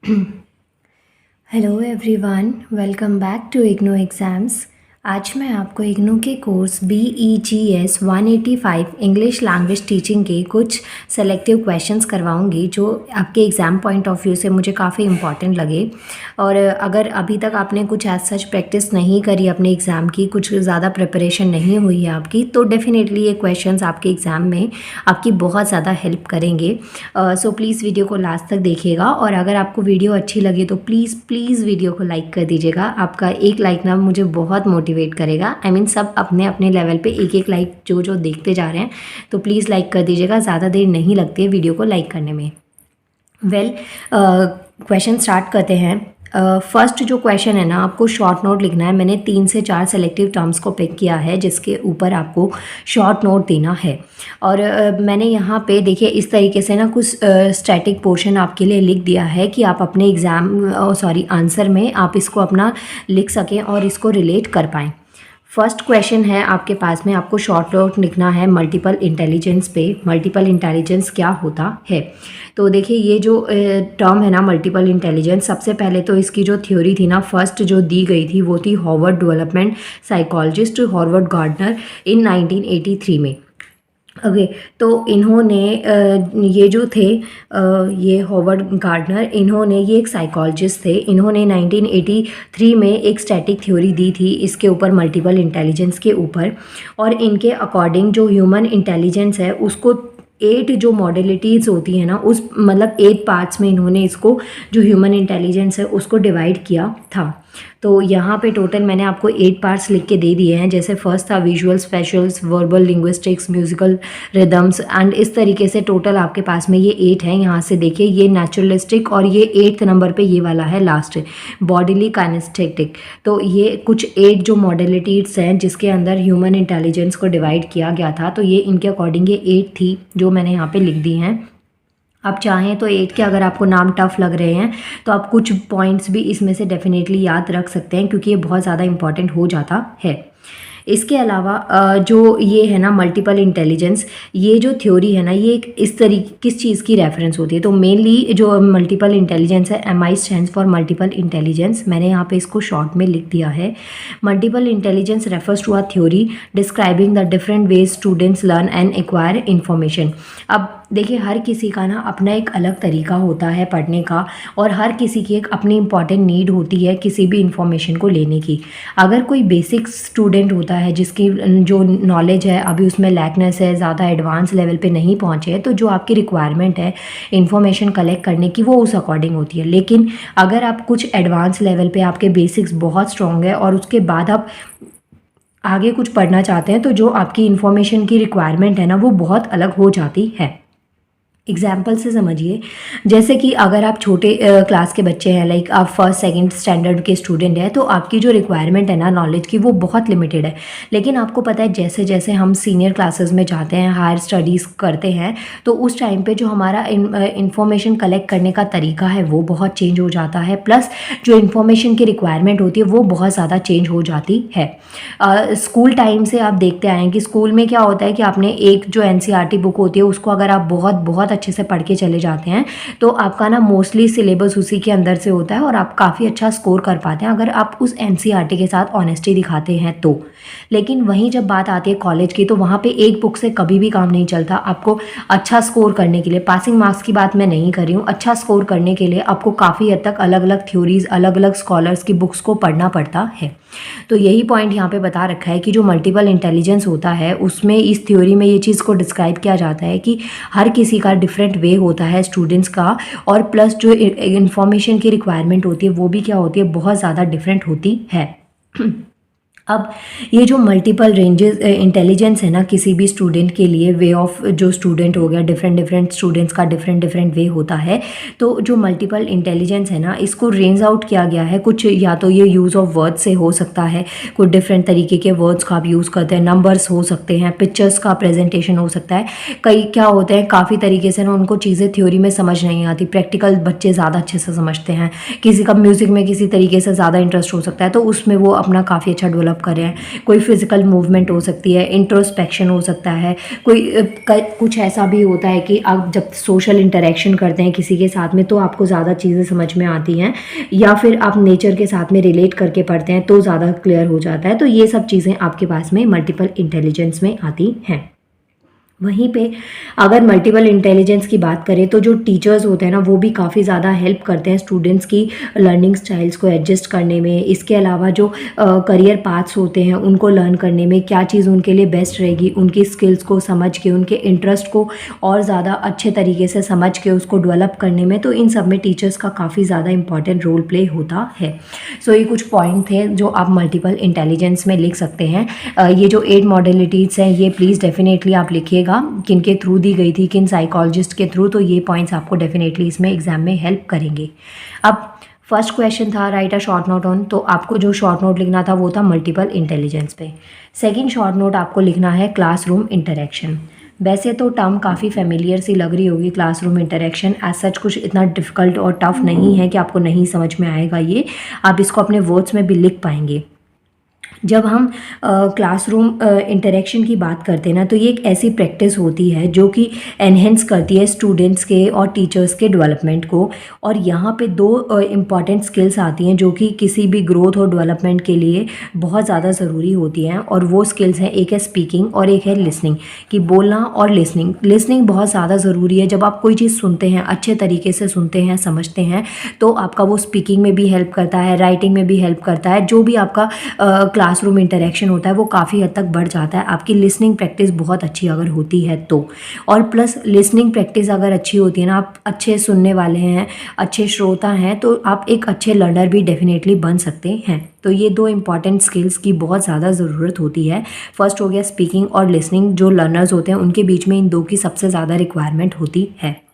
Hello everyone, welcome back to IGNOU exams. आज मैं आपको इग्नो के course BEGS 185 English language teaching के कुछ सेलेक्टिव क्वेश्चंस करवाऊंगी जो आपके एग्ज़ाम पॉइंट ऑफ व्यू से मुझे काफ़ी इंपॉर्टेंट लगे। और अगर अभी तक आपने कुछ एज सच प्रैक्टिस नहीं करी अपने एग्ज़ाम की, कुछ ज़्यादा प्रिपरेशन नहीं हुई है आपकी, तो डेफिनेटली ये क्वेश्चंस आपके एग्ज़ाम में आपकी बहुत ज़्यादा हेल्प करेंगे। सो प्लीज़ वीडियो को लास्ट तक देखिएगा, और अगर आपको वीडियो अच्छी लगे तो प्लीज़ वीडियो को लाइक कर दीजिएगा। आपका एक लाइक ना मुझे बहुत मोटिवेट करेगा। आई मीन सब अपने अपने लेवल पे एक एक लाइक जो देखते जा रहे हैं, तो प्लीज़ लाइक कर दीजिएगा। ज़्यादा देर नहीं लगती है वीडियो को लाइक करने में। क्वेश्चन स्टार्ट करते हैं। फर्स्ट जो क्वेश्चन है ना, आपको शॉर्ट नोट लिखना है। मैंने 3 से 4 सेलेक्टिव टर्म्स को पिक किया है जिसके ऊपर आपको शॉर्ट नोट देना है। और मैंने यहाँ पे देखिए इस तरीके से ना कुछ स्टैटिक पोर्शन आपके लिए लिख दिया है कि आप अपने आंसर में आप इसको अपना लिख सकें और इसको रिलेट कर पाएँ। फर्स्ट क्वेश्चन है आपके पास में, आपको शॉर्ट नोट लिखना है मल्टीपल इंटेलिजेंस पे। मल्टीपल इंटेलिजेंस क्या होता है? तो देखिए ये जो टर्म है ना मल्टीपल इंटेलिजेंस, सबसे पहले तो इसकी जो थ्योरी थी ना फर्स्ट जो दी गई थी वो थी Harvard development psychologist Harvard Gardner in 1983 में। ओके, तो इन्होंने ये जो थे ये हार्वर्ड गार्डनर, इन्होंने ये एक साइकोलॉजिस्ट थे। इन्होंने 1983 में एक स्टैटिक थ्योरी दी थी इसके ऊपर, मल्टीपल इंटेलिजेंस के ऊपर। और इनके अकॉर्डिंग जो ह्यूमन इंटेलिजेंस है उसको 8 जो मॉडलिटीज़ होती हैं ना, उस मतलब 8 पार्ट्स में इन्होंने इसको जो ह्यूमन इंटेलिजेंस है उसको डिवाइड किया था। तो यहाँ पे टोटल मैंने आपको 8 पार्ट्स लिख के दे दिए हैं। जैसे फर्स्ट था visual, specials, verbal, linguistics, musical, rhythms and इस तरीके से टोटल आपके पास में ये 8 हैं। यहाँ से देखिए ये नेचुरलिस्टिक, और ये 8th नंबर पे ये वाला है लास्ट, बॉडीली काइनेस्थेटिक। तो ये कुछ 8 जो मॉडलिटीज़ हैं जिसके अंदर ह्यूमन इंटेलिजेंस को डिवाइड किया गया था। तो ये इनके अकॉर्डिंग ये 8 थी जो मैंने यहाँ पे लिख दी हैं। आप चाहें तो 8 के अगर आपको नाम टफ लग रहे हैं तो आप कुछ पॉइंट्स भी इसमें से डेफिनेटली याद रख सकते हैं, क्योंकि ये बहुत ज़्यादा इंपॉर्टेंट हो जाता है। इसके अलावा जो ये है ना मल्टीपल इंटेलिजेंस, ये जो थ्योरी है ना, ये एक इस तरीके किस चीज़ की रेफरेंस होती है? तो मेनली जो मल्टीपल इंटेलिजेंस है, MI stands for multiple intelligence. मैंने यहाँ पे इसको शॉर्ट में लिख दिया है। Multiple intelligence refers to a theory describing the different ways students learn and acquire information. अब देखिए हर किसी का ना अपना एक अलग तरीका होता है पढ़ने का, और हर किसी की एक अपनी इंपॉर्टेंट नीड होती है किसी भी इंफॉर्मेशन को लेने की। अगर कोई बेसिक स्टूडेंट होता है जिसकी जो नॉलेज है अभी उसमें लैकनेस है, ज़्यादा एडवांस लेवल पे नहीं पहुँचे हैं, तो जो आपकी रिक्वायरमेंट है इंफॉर्मेशन कलेक्ट करने की वो उस अकॉर्डिंग होती है। लेकिन अगर आप कुछ एडवांस लेवल पे आपके बेसिक्स बहुत स्ट्रॉन्ग है और उसके बाद आप आगे कुछ पढ़ना चाहते हैं, तो जो आपकी इन्फॉर्मेशन की रिक्वायरमेंट है ना वो बहुत अलग हो जाती है। एग्जाम्पल से समझिए, जैसे कि अगर आप छोटे क्लास के बच्चे हैं, लाइक आप फर्स्ट सेकंड स्टैंडर्ड के स्टूडेंट हैं, तो आपकी जो रिक्वायरमेंट है ना नॉलेज की वो बहुत लिमिटेड है। लेकिन आपको पता है जैसे जैसे हम सीनियर क्लासेस में जाते हैं, हायर स्टडीज़ करते हैं, तो उस टाइम पे जो हमारा इंफॉर्मेशन कलेक्ट करने का तरीका है वो बहुत चेंज हो जाता है, प्लस जो इन्फॉर्मेशन की रिक्वायरमेंट होती है वो बहुत ज़्यादा चेंज हो जाती है। स्कूल टाइम से आप देखते आए हैं कि स्कूल में क्या होता है कि आपने एक जो NCERT बुक होती है उसको अगर आप बहुत बहुत अच्छे से पढ़ के चले जाते हैं तो आपका ना मोस्टली सिलेबस उसी के अंदर से होता है और आप काफ़ी अच्छा स्कोर कर पाते हैं अगर आप उस NCERT के साथ ऑनेस्टी दिखाते हैं तो। लेकिन वहीं जब बात आती है कॉलेज की, तो वहाँ पे एक बुक से कभी भी काम नहीं चलता। आपको अच्छा स्कोर करने के लिए, पासिंग मार्क्स की बात मैं नहीं कर रही हूँ, अच्छा स्कोर करने के लिए आपको काफ़ी हद तक अलग अलग थ्योरीज, अलग अलग स्कॉलर्स की बुक्स को पढ़ना पड़ता है। तो यही पॉइंट यहाँ पे बता रखा है कि जो मल्टीपल इंटेलिजेंस होता है उसमें इस थ्योरी में ये चीज़ को डिस्क्राइब किया जाता है कि हर किसी का डिफरेंट वे होता है स्टूडेंट्स का, और प्लस जो इन्फॉर्मेशन की रिक्वायरमेंट होती है वो भी क्या होती है, बहुत ज़्यादा डिफरेंट होती है। अब ये जो मल्टीपल रेंजेस इंटेलिजेंस है ना किसी भी स्टूडेंट के लिए, वे ऑफ जो स्टूडेंट हो गया, डिफरेंट स्टूडेंट्स का डिफरेंट वे होता है। तो जो मल्टीपल इंटेलिजेंस है ना इसको रेंज आउट किया गया है कुछ, या तो ये यूज़ ऑफ वर्ड्स से हो सकता है, कुछ डिफरेंट तरीके के वर्ड्स का आप यूज़ करते हैं, नंबर्स हो सकते हैं, पिक्चर्स का प्रेजेंटेशन हो सकता है। कई क्या होते हैं काफ़ी तरीके से ना उनको चीज़ें थ्योरी में समझ नहीं आती, प्रैक्टिकल बच्चे ज़्यादा अच्छे से समझते हैं। किसी का म्यूज़िक में किसी तरीके से ज़्यादा इंटरेस्ट हो सकता है तो उसमें वो अपना काफ़ी अच्छा डेवलप डेवलप कर रहे हैं, कोई फिजिकल मूवमेंट हो सकती है, इंट्रोस्पेक्शन हो सकता है, कुछ ऐसा भी होता है कि आप जब सोशल इंटरेक्शन करते हैं किसी के साथ में तो आपको ज़्यादा चीज़ें समझ में आती हैं, या फिर आप नेचर के साथ में रिलेट करके पढ़ते हैं तो ज़्यादा क्लियर हो जाता है। तो ये सब चीज़ें आपके पास में मल्टीपल इंटेलिजेंस में आती हैं। वहीं पे अगर मल्टीपल इंटेलिजेंस की बात करें तो जो टीचर्स होते हैं ना वो भी काफ़ी ज़्यादा हेल्प करते हैं स्टूडेंट्स की लर्निंग स्टाइल्स को एडजस्ट करने में। इसके अलावा जो करियर पाथ्स होते हैं उनको लर्न करने में क्या चीज़ उनके लिए बेस्ट रहेगी, उनकी स्किल्स को समझ के, उनके इंटरेस्ट को और ज़्यादा अच्छे तरीके से समझ के उसको डेवलप करने में, तो इन सब में टीचर्स का काफ़ी ज़्यादा इंपॉर्टेंट रोल प्ले होता है। सो ये कुछ पॉइंट थे जो आप मल्टीपल इंटेलिजेंस में लिख सकते हैं। ये जो 8 मॉडलिटीज़ हैं ये प्लीज़ डेफिनेटली आप लिखिएगा किन के थ्रू दी गई थी, किन साइकोलॉजिस्ट के थ्रू, तो ये पॉइंट्स आपको डेफिनेटली इसमें एग्जाम में हेल्प करेंगे। अब फर्स्ट क्वेश्चन था right a short note on, तो आपको जो शॉर्ट नोट लिखना था वो था मल्टीपल इंटेलिजेंस पे। सेकंड शॉर्ट नोट आपको लिखना है क्लासरूम इंटरेक्शन। वैसे तो टर्म काफ़ी फेमिलियर सी लग रही होगी क्लासरूम इंटरेक्शन, एज सच कुछ इतना डिफ़िकल्ट और टफ नहीं है कि आपको नहीं समझ में आएगा ये, आप इसको अपने वर्ड्स में भी लिख पाएंगे। जब हम क्लासरूम इंटरेक्शन की बात करते हैं ना तो ये एक ऐसी प्रैक्टिस होती है जो कि एनहेंस करती है स्टूडेंट्स के और टीचर्स के डेवलपमेंट को। और यहाँ पे 2 इम्पॉर्टेंट स्किल्स आती हैं जो कि किसी भी ग्रोथ और डेवलपमेंट के लिए बहुत ज़्यादा ज़रूरी होती हैं, और वो स्किल्स हैं, एक है स्पीकिंग और एक है लिसनिंग, कि बोलना और लिसनिंग। लिसनिंग बहुत ज़्यादा ज़रूरी है। जब आप कोई चीज़ सुनते हैं, अच्छे तरीके से सुनते हैं, समझते हैं, तो आपका वो स्पीकिंग में भी हेल्प करता है, राइटिंग में भी हेल्प करता है। जो भी आपका क्लासरूम इंटरेक्शन होता है वो काफ़ी हद तक बढ़ जाता है, आपकी लिसनिंग प्रैक्टिस बहुत अच्छी अगर होती है तो। और प्लस लिसनिंग प्रैक्टिस अगर अच्छी होती है ना, आप अच्छे सुनने वाले हैं, अच्छे श्रोता हैं, तो आप एक अच्छे लर्नर भी डेफिनेटली बन सकते हैं। तो ये 2 इंपॉर्टेंट स्किल्स की बहुत ज़्यादा ज़रूरत होती है। फर्स्ट हो गया स्पीकिंग और लिसनिंग, जो लर्नर्स होते हैं उनके बीच में इन 2 की सबसे ज़्यादा रिक्वायरमेंट होती है।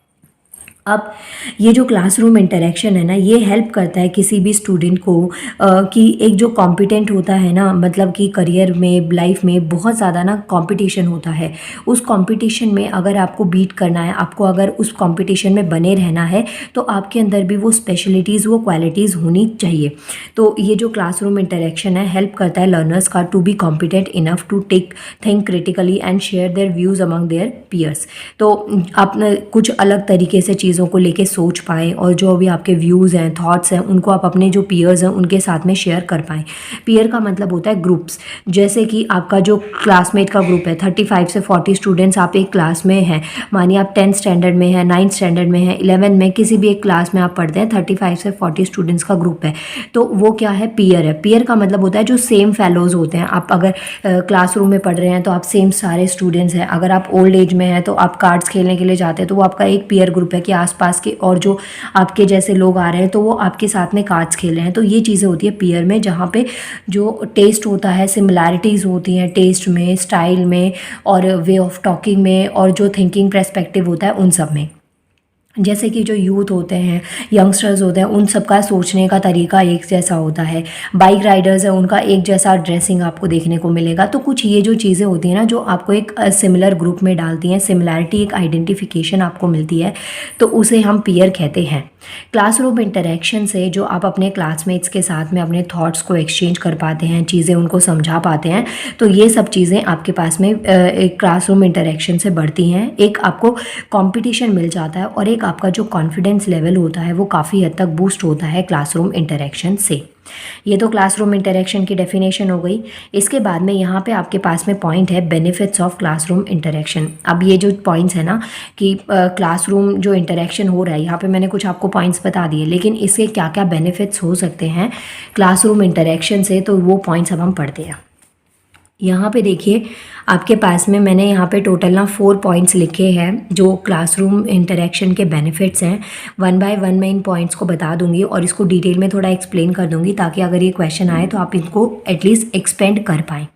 अब ये जो क्लासरूम इंटरेक्शन है ना ये हेल्प करता है किसी भी स्टूडेंट को कि एक जो कॉम्पिटेंट होता है ना, मतलब कि करियर में, लाइफ में बहुत ज़्यादा ना कंपटीशन होता है। उस कंपटीशन में अगर आपको बीट करना है, आपको अगर उस कंपटीशन में बने रहना है, तो आपके अंदर भी वो स्पेशलिटीज़, वो क्वालिटीज़ होनी चाहिए। तो ये जो क्लासरूम इंटरेक्शन है हेल्प करता है लर्नर्स का to be competent enough to think critically and share their views among their peers. तो आप कुछ अलग तरीके से चीज़ों को लेके सोच पाएँ, और जो भी आपके व्यूज़ हैं, थॉट्स हैं, उनको आप अपने जो पीयर्स हैं उनके साथ में शेयर कर पाएँ। पीयर का मतलब होता है ग्रुप्स। जैसे कि आपका जो क्लासमेट का ग्रुप है, 35 से 40 स्टूडेंट्स आप एक क्लास में हैं, मानिए आप 10th स्टैंडर्ड में हैं, 9th स्टैंडर्ड में हैं, 11th में, किसी भी एक क्लास में आप पढ़ते हैं, 35 से 40 स्टूडेंट्स का ग्रुप है, तो वो क्या है, पीयर है। पीयर का मतलब होता है जो सेम फेलोज़ होते हैं। आप अगर क्लासरूम में पढ़ रहे हैं तो आप सेम सारे स्टूडेंट्स हैं। अगर आप ओल्ड एज में हैं तो आप कार्ड्स खेलने के लिए जाते हैं, तो वो आपका एक पीयर ग्रुप है कि आसपास के और जो आपके जैसे लोग आ रहे हैं तो वो आपके साथ में कार्ड्स खेल रहे हैं। तो ये चीज़ें होती है पीयर में, जहाँ पे जो टेस्ट होता है, सिमिलैरिटीज़ होती हैं टेस्ट में, स्टाइल में, और वे ऑफ टॉकिंग में, और जो थिंकिंग पर्सपेक्टिव होता है उन सब में। जैसे कि जो यूथ होते हैं, यंगस्टर्स होते हैं, उन सबका सोचने का तरीका एक जैसा होता है। बाइक राइडर्स हैं, उनका एक जैसा ड्रेसिंग आपको देखने को मिलेगा। तो कुछ ये जो चीज़ें होती हैं ना जो आपको एक सिमिलर ग्रुप में डालती हैं, सिमिलैरिटी, एक आइडेंटिफिकेशन आपको मिलती है, तो उसे हम पीयर कहते हैं। क्लासरूम इंटरेक्शन से जो आप अपने क्लासमेट्स के साथ में अपने थॉट्स को एक्सचेंज कर पाते हैं, चीज़ें उनको समझा पाते हैं, तो ये सब चीज़ें आपके पास में एक क्लासरूम इंटरेक्शन से बढ़ती हैं। एक आपको कंपटीशन मिल जाता है, और एक आपका जो कॉन्फिडेंस लेवल होता है वो काफ़ी हद तक बूस्ट होता है क्लासरूम इंटरेक्शन से। ये तो क्लासरूम इंटरेक्शन की डेफिनेशन हो गई। इसके बाद में यहाँ पे आपके पास में पॉइंट है बेनिफिट्स ऑफ क्लासरूम इंटरेक्शन। अब ये जो पॉइंट्स है ना कि क्लासरूम जो इंटरेक्शन हो रहा है, यहाँ पे मैंने कुछ आपको पॉइंट्स बता दिए, लेकिन इसके क्या क्या बेनिफिट्स हो सकते हैं क्लासरूम इंटरेक्शन से, तो वो पॉइंट्स अब हम पढ़ते हैं। यहाँ पे देखिए आपके पास में मैंने यहाँ पे टोटल ना 4 पॉइंट्स लिखे हैं जो क्लासरूम इंटरेक्शन के बेनिफिट्स हैं। 1 बाय 1 मैं इन पॉइंट्स को बता दूंगी और इसको डिटेल में थोड़ा एक्सप्लेन कर दूंगी, ताकि अगर ये क्वेश्चन आए तो आप इनको एटलीस्ट एक्सपेंड कर पाएँ।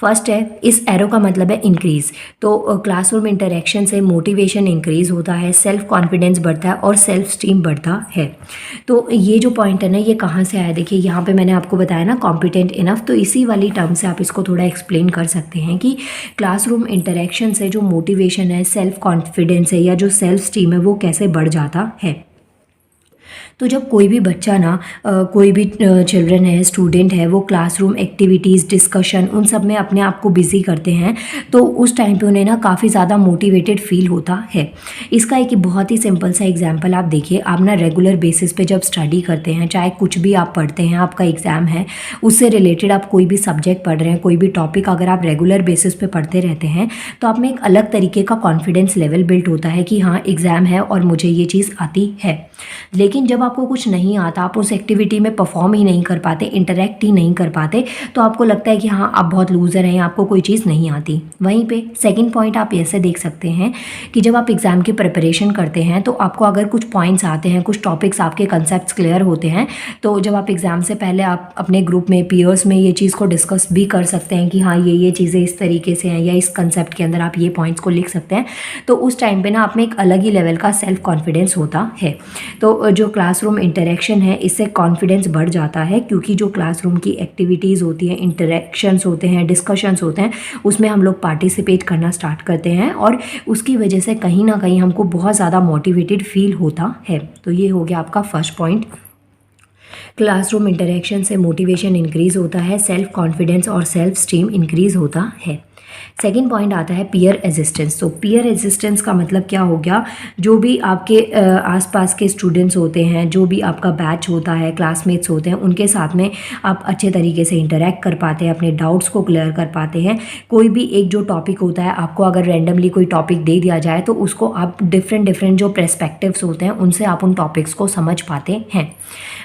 फर्स्ट है, इस एरो का मतलब है इंक्रीज़। तो क्लासरूम इंटरेक्शन से मोटिवेशन इंक्रीज़ होता है, सेल्फ कॉन्फिडेंस बढ़ता है और सेल्फ स्टीम बढ़ता है। तो ये जो पॉइंट है ना ये कहाँ से आया, देखिए यहाँ पे मैंने आपको बताया ना कॉम्पिटेंट इनफ, तो इसी वाली टर्म से आप इसको थोड़ा एक्सप्लेन कर सकते हैं कि क्लासरूम इंटरेक्शन से जो मोटिवेशन है, सेल्फ कॉन्फिडेंस है, या जो सेल्फ स्टीम है, वो कैसे बढ़ जाता है। तो जब कोई भी बच्चा ना कोई भी चिल्ड्रन है, स्टूडेंट है, वो क्लासरूम एक्टिविटीज़, डिस्कशन उन सब में अपने आप को बिज़ी करते हैं, तो उस टाइम पे उन्हें ना काफ़ी ज़्यादा मोटिवेटेड फील होता है। इसका एक बहुत ही सिंपल सा एग्जांपल आप देखिए, आप ना रेगुलर बेसिस पे जब स्टडी करते हैं, चाहे कुछ भी आप पढ़ते हैं, आपका एग्ज़ाम है, उससे रिलेटेड आप कोई भी सब्जेक्ट पढ़ रहे हैं, कोई भी टॉपिक अगर आप रेगुलर बेसिस पे पढ़ते रहते हैं, तो आप में एक अलग तरीके का कॉन्फिडेंस लेवल बिल्ड होता है कि हाँ, एग्ज़ाम है और मुझे ये चीज़ आती है। लेकिन जब आपको कुछ नहीं आता, आप उस एक्टिविटी में परफॉर्म ही नहीं कर पाते, इंटरेक्ट ही नहीं कर पाते, तो आपको लगता है कि हाँ, आप बहुत लूज़र हैं, आपको कोई चीज़ नहीं आती। वहीं पे सेकंड पॉइंट आप ऐसे देख सकते हैं कि जब आप एग्ज़ाम की प्रिपरेशन करते हैं, तो आपको अगर कुछ पॉइंट्स आते हैं, कुछ टॉपिक्स आपके कंसेप्ट्स क्लियर होते हैं, तो जब आप एग्ज़ाम से पहले आप अपने ग्रुप में, पीयर्स में ये चीज़ को डिस्कस भी कर सकते हैं कि हाँ, ये चीज़ें इस तरीके से हैं, या इस कंसेप्ट के अंदर आप ये पॉइंट्स को लिख सकते हैं। तो उस टाइम पे ना आप में एक अलग ही लेवल का सेल्फ कॉन्फिडेंस होता है। तो जो क्लासरूम इंटरेक्शन है, इससे कॉन्फिडेंस बढ़ जाता है, क्योंकि जो क्लासरूम की एक्टिविटीज़ होती हैं, इंटरेक्शंस होते हैं, डिस्कशंस होते हैं, उसमें हम लोग पार्टिसिपेट करना स्टार्ट करते हैं, और उसकी वजह से कहीं ना कहीं हमको बहुत ज़्यादा मोटिवेटेड फील होता है। तो ये हो गया आपका फर्स्ट पॉइंट। क्लासरूम इंटरेक्शन से मोटिवेशन इंक्रीज़ होता है, सेल्फ कॉन्फिडेंस और सेल्फ स्टीम इंक्रीज़ होता है। सेकेंड पॉइंट आता है पीयर रेजिस्टेंस। तो पीयर रेजिस्टेंस का मतलब क्या हो गया, जो भी आपके आसपास के स्टूडेंट्स होते हैं, जो भी आपका बैच होता है, क्लासमेट्स होते हैं, उनके साथ में आप अच्छे तरीके से इंटरेक्ट कर पाते हैं, अपने डाउट्स को क्लियर कर पाते हैं। कोई भी एक जो टॉपिक होता है, आपको अगर रैंडमली कोई टॉपिक दे दिया जाए, तो उसको आप डिफरेंट जो पर्सपेक्टिव्स होते हैं, उनसे आप उन टॉपिक्स को समझ पाते हैं।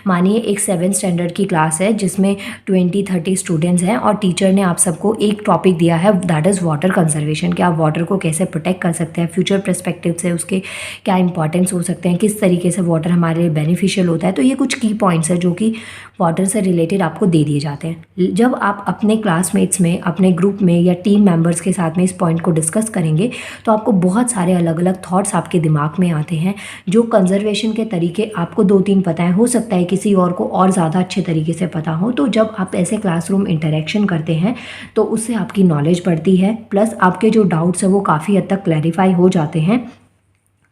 मानिए एक 7th स्टैंडर्ड की क्लास है, जिसमें 20-30 स्टूडेंट्स हैं, और टीचर ने आप सबको एक टॉपिक दिया है, दैट इज़ वाटर कंजर्वेशन, कि आप वाटर को कैसे प्रोटेक्ट कर सकते हैं, फ्यूचर पर्सपेक्टिव से उसके क्या इंपॉर्टेंस हो सकते हैं, किस तरीके से वाटर हमारे लिए बेनिफिशियल होता है। तो ये कुछ की पॉइंट्स है जो कि वाटर से रिलेटेड आपको दे दिए जाते हैं। जब आप अपने क्लासमेट्स में, अपने ग्रुप में या टीम मेंबर्स के साथ में इस पॉइंट को डिस्कस करेंगे, तो आपको बहुत सारे अलग अलग थॉट्स आपके दिमाग में आते हैं। जो कंजर्वेशन के तरीके आपको 2-3 पता है, हो सकता है किसी और को और ज़्यादा अच्छे तरीके से पता हो। तो जब आप ऐसे क्लासरूम इंटरेक्शन करते हैं, तो उससे आपकी नॉलेज बढ़ती है, प्लस आपके जो डाउट्स हैं वो काफ़ी हद तक क्लैरिफाई हो जाते हैं।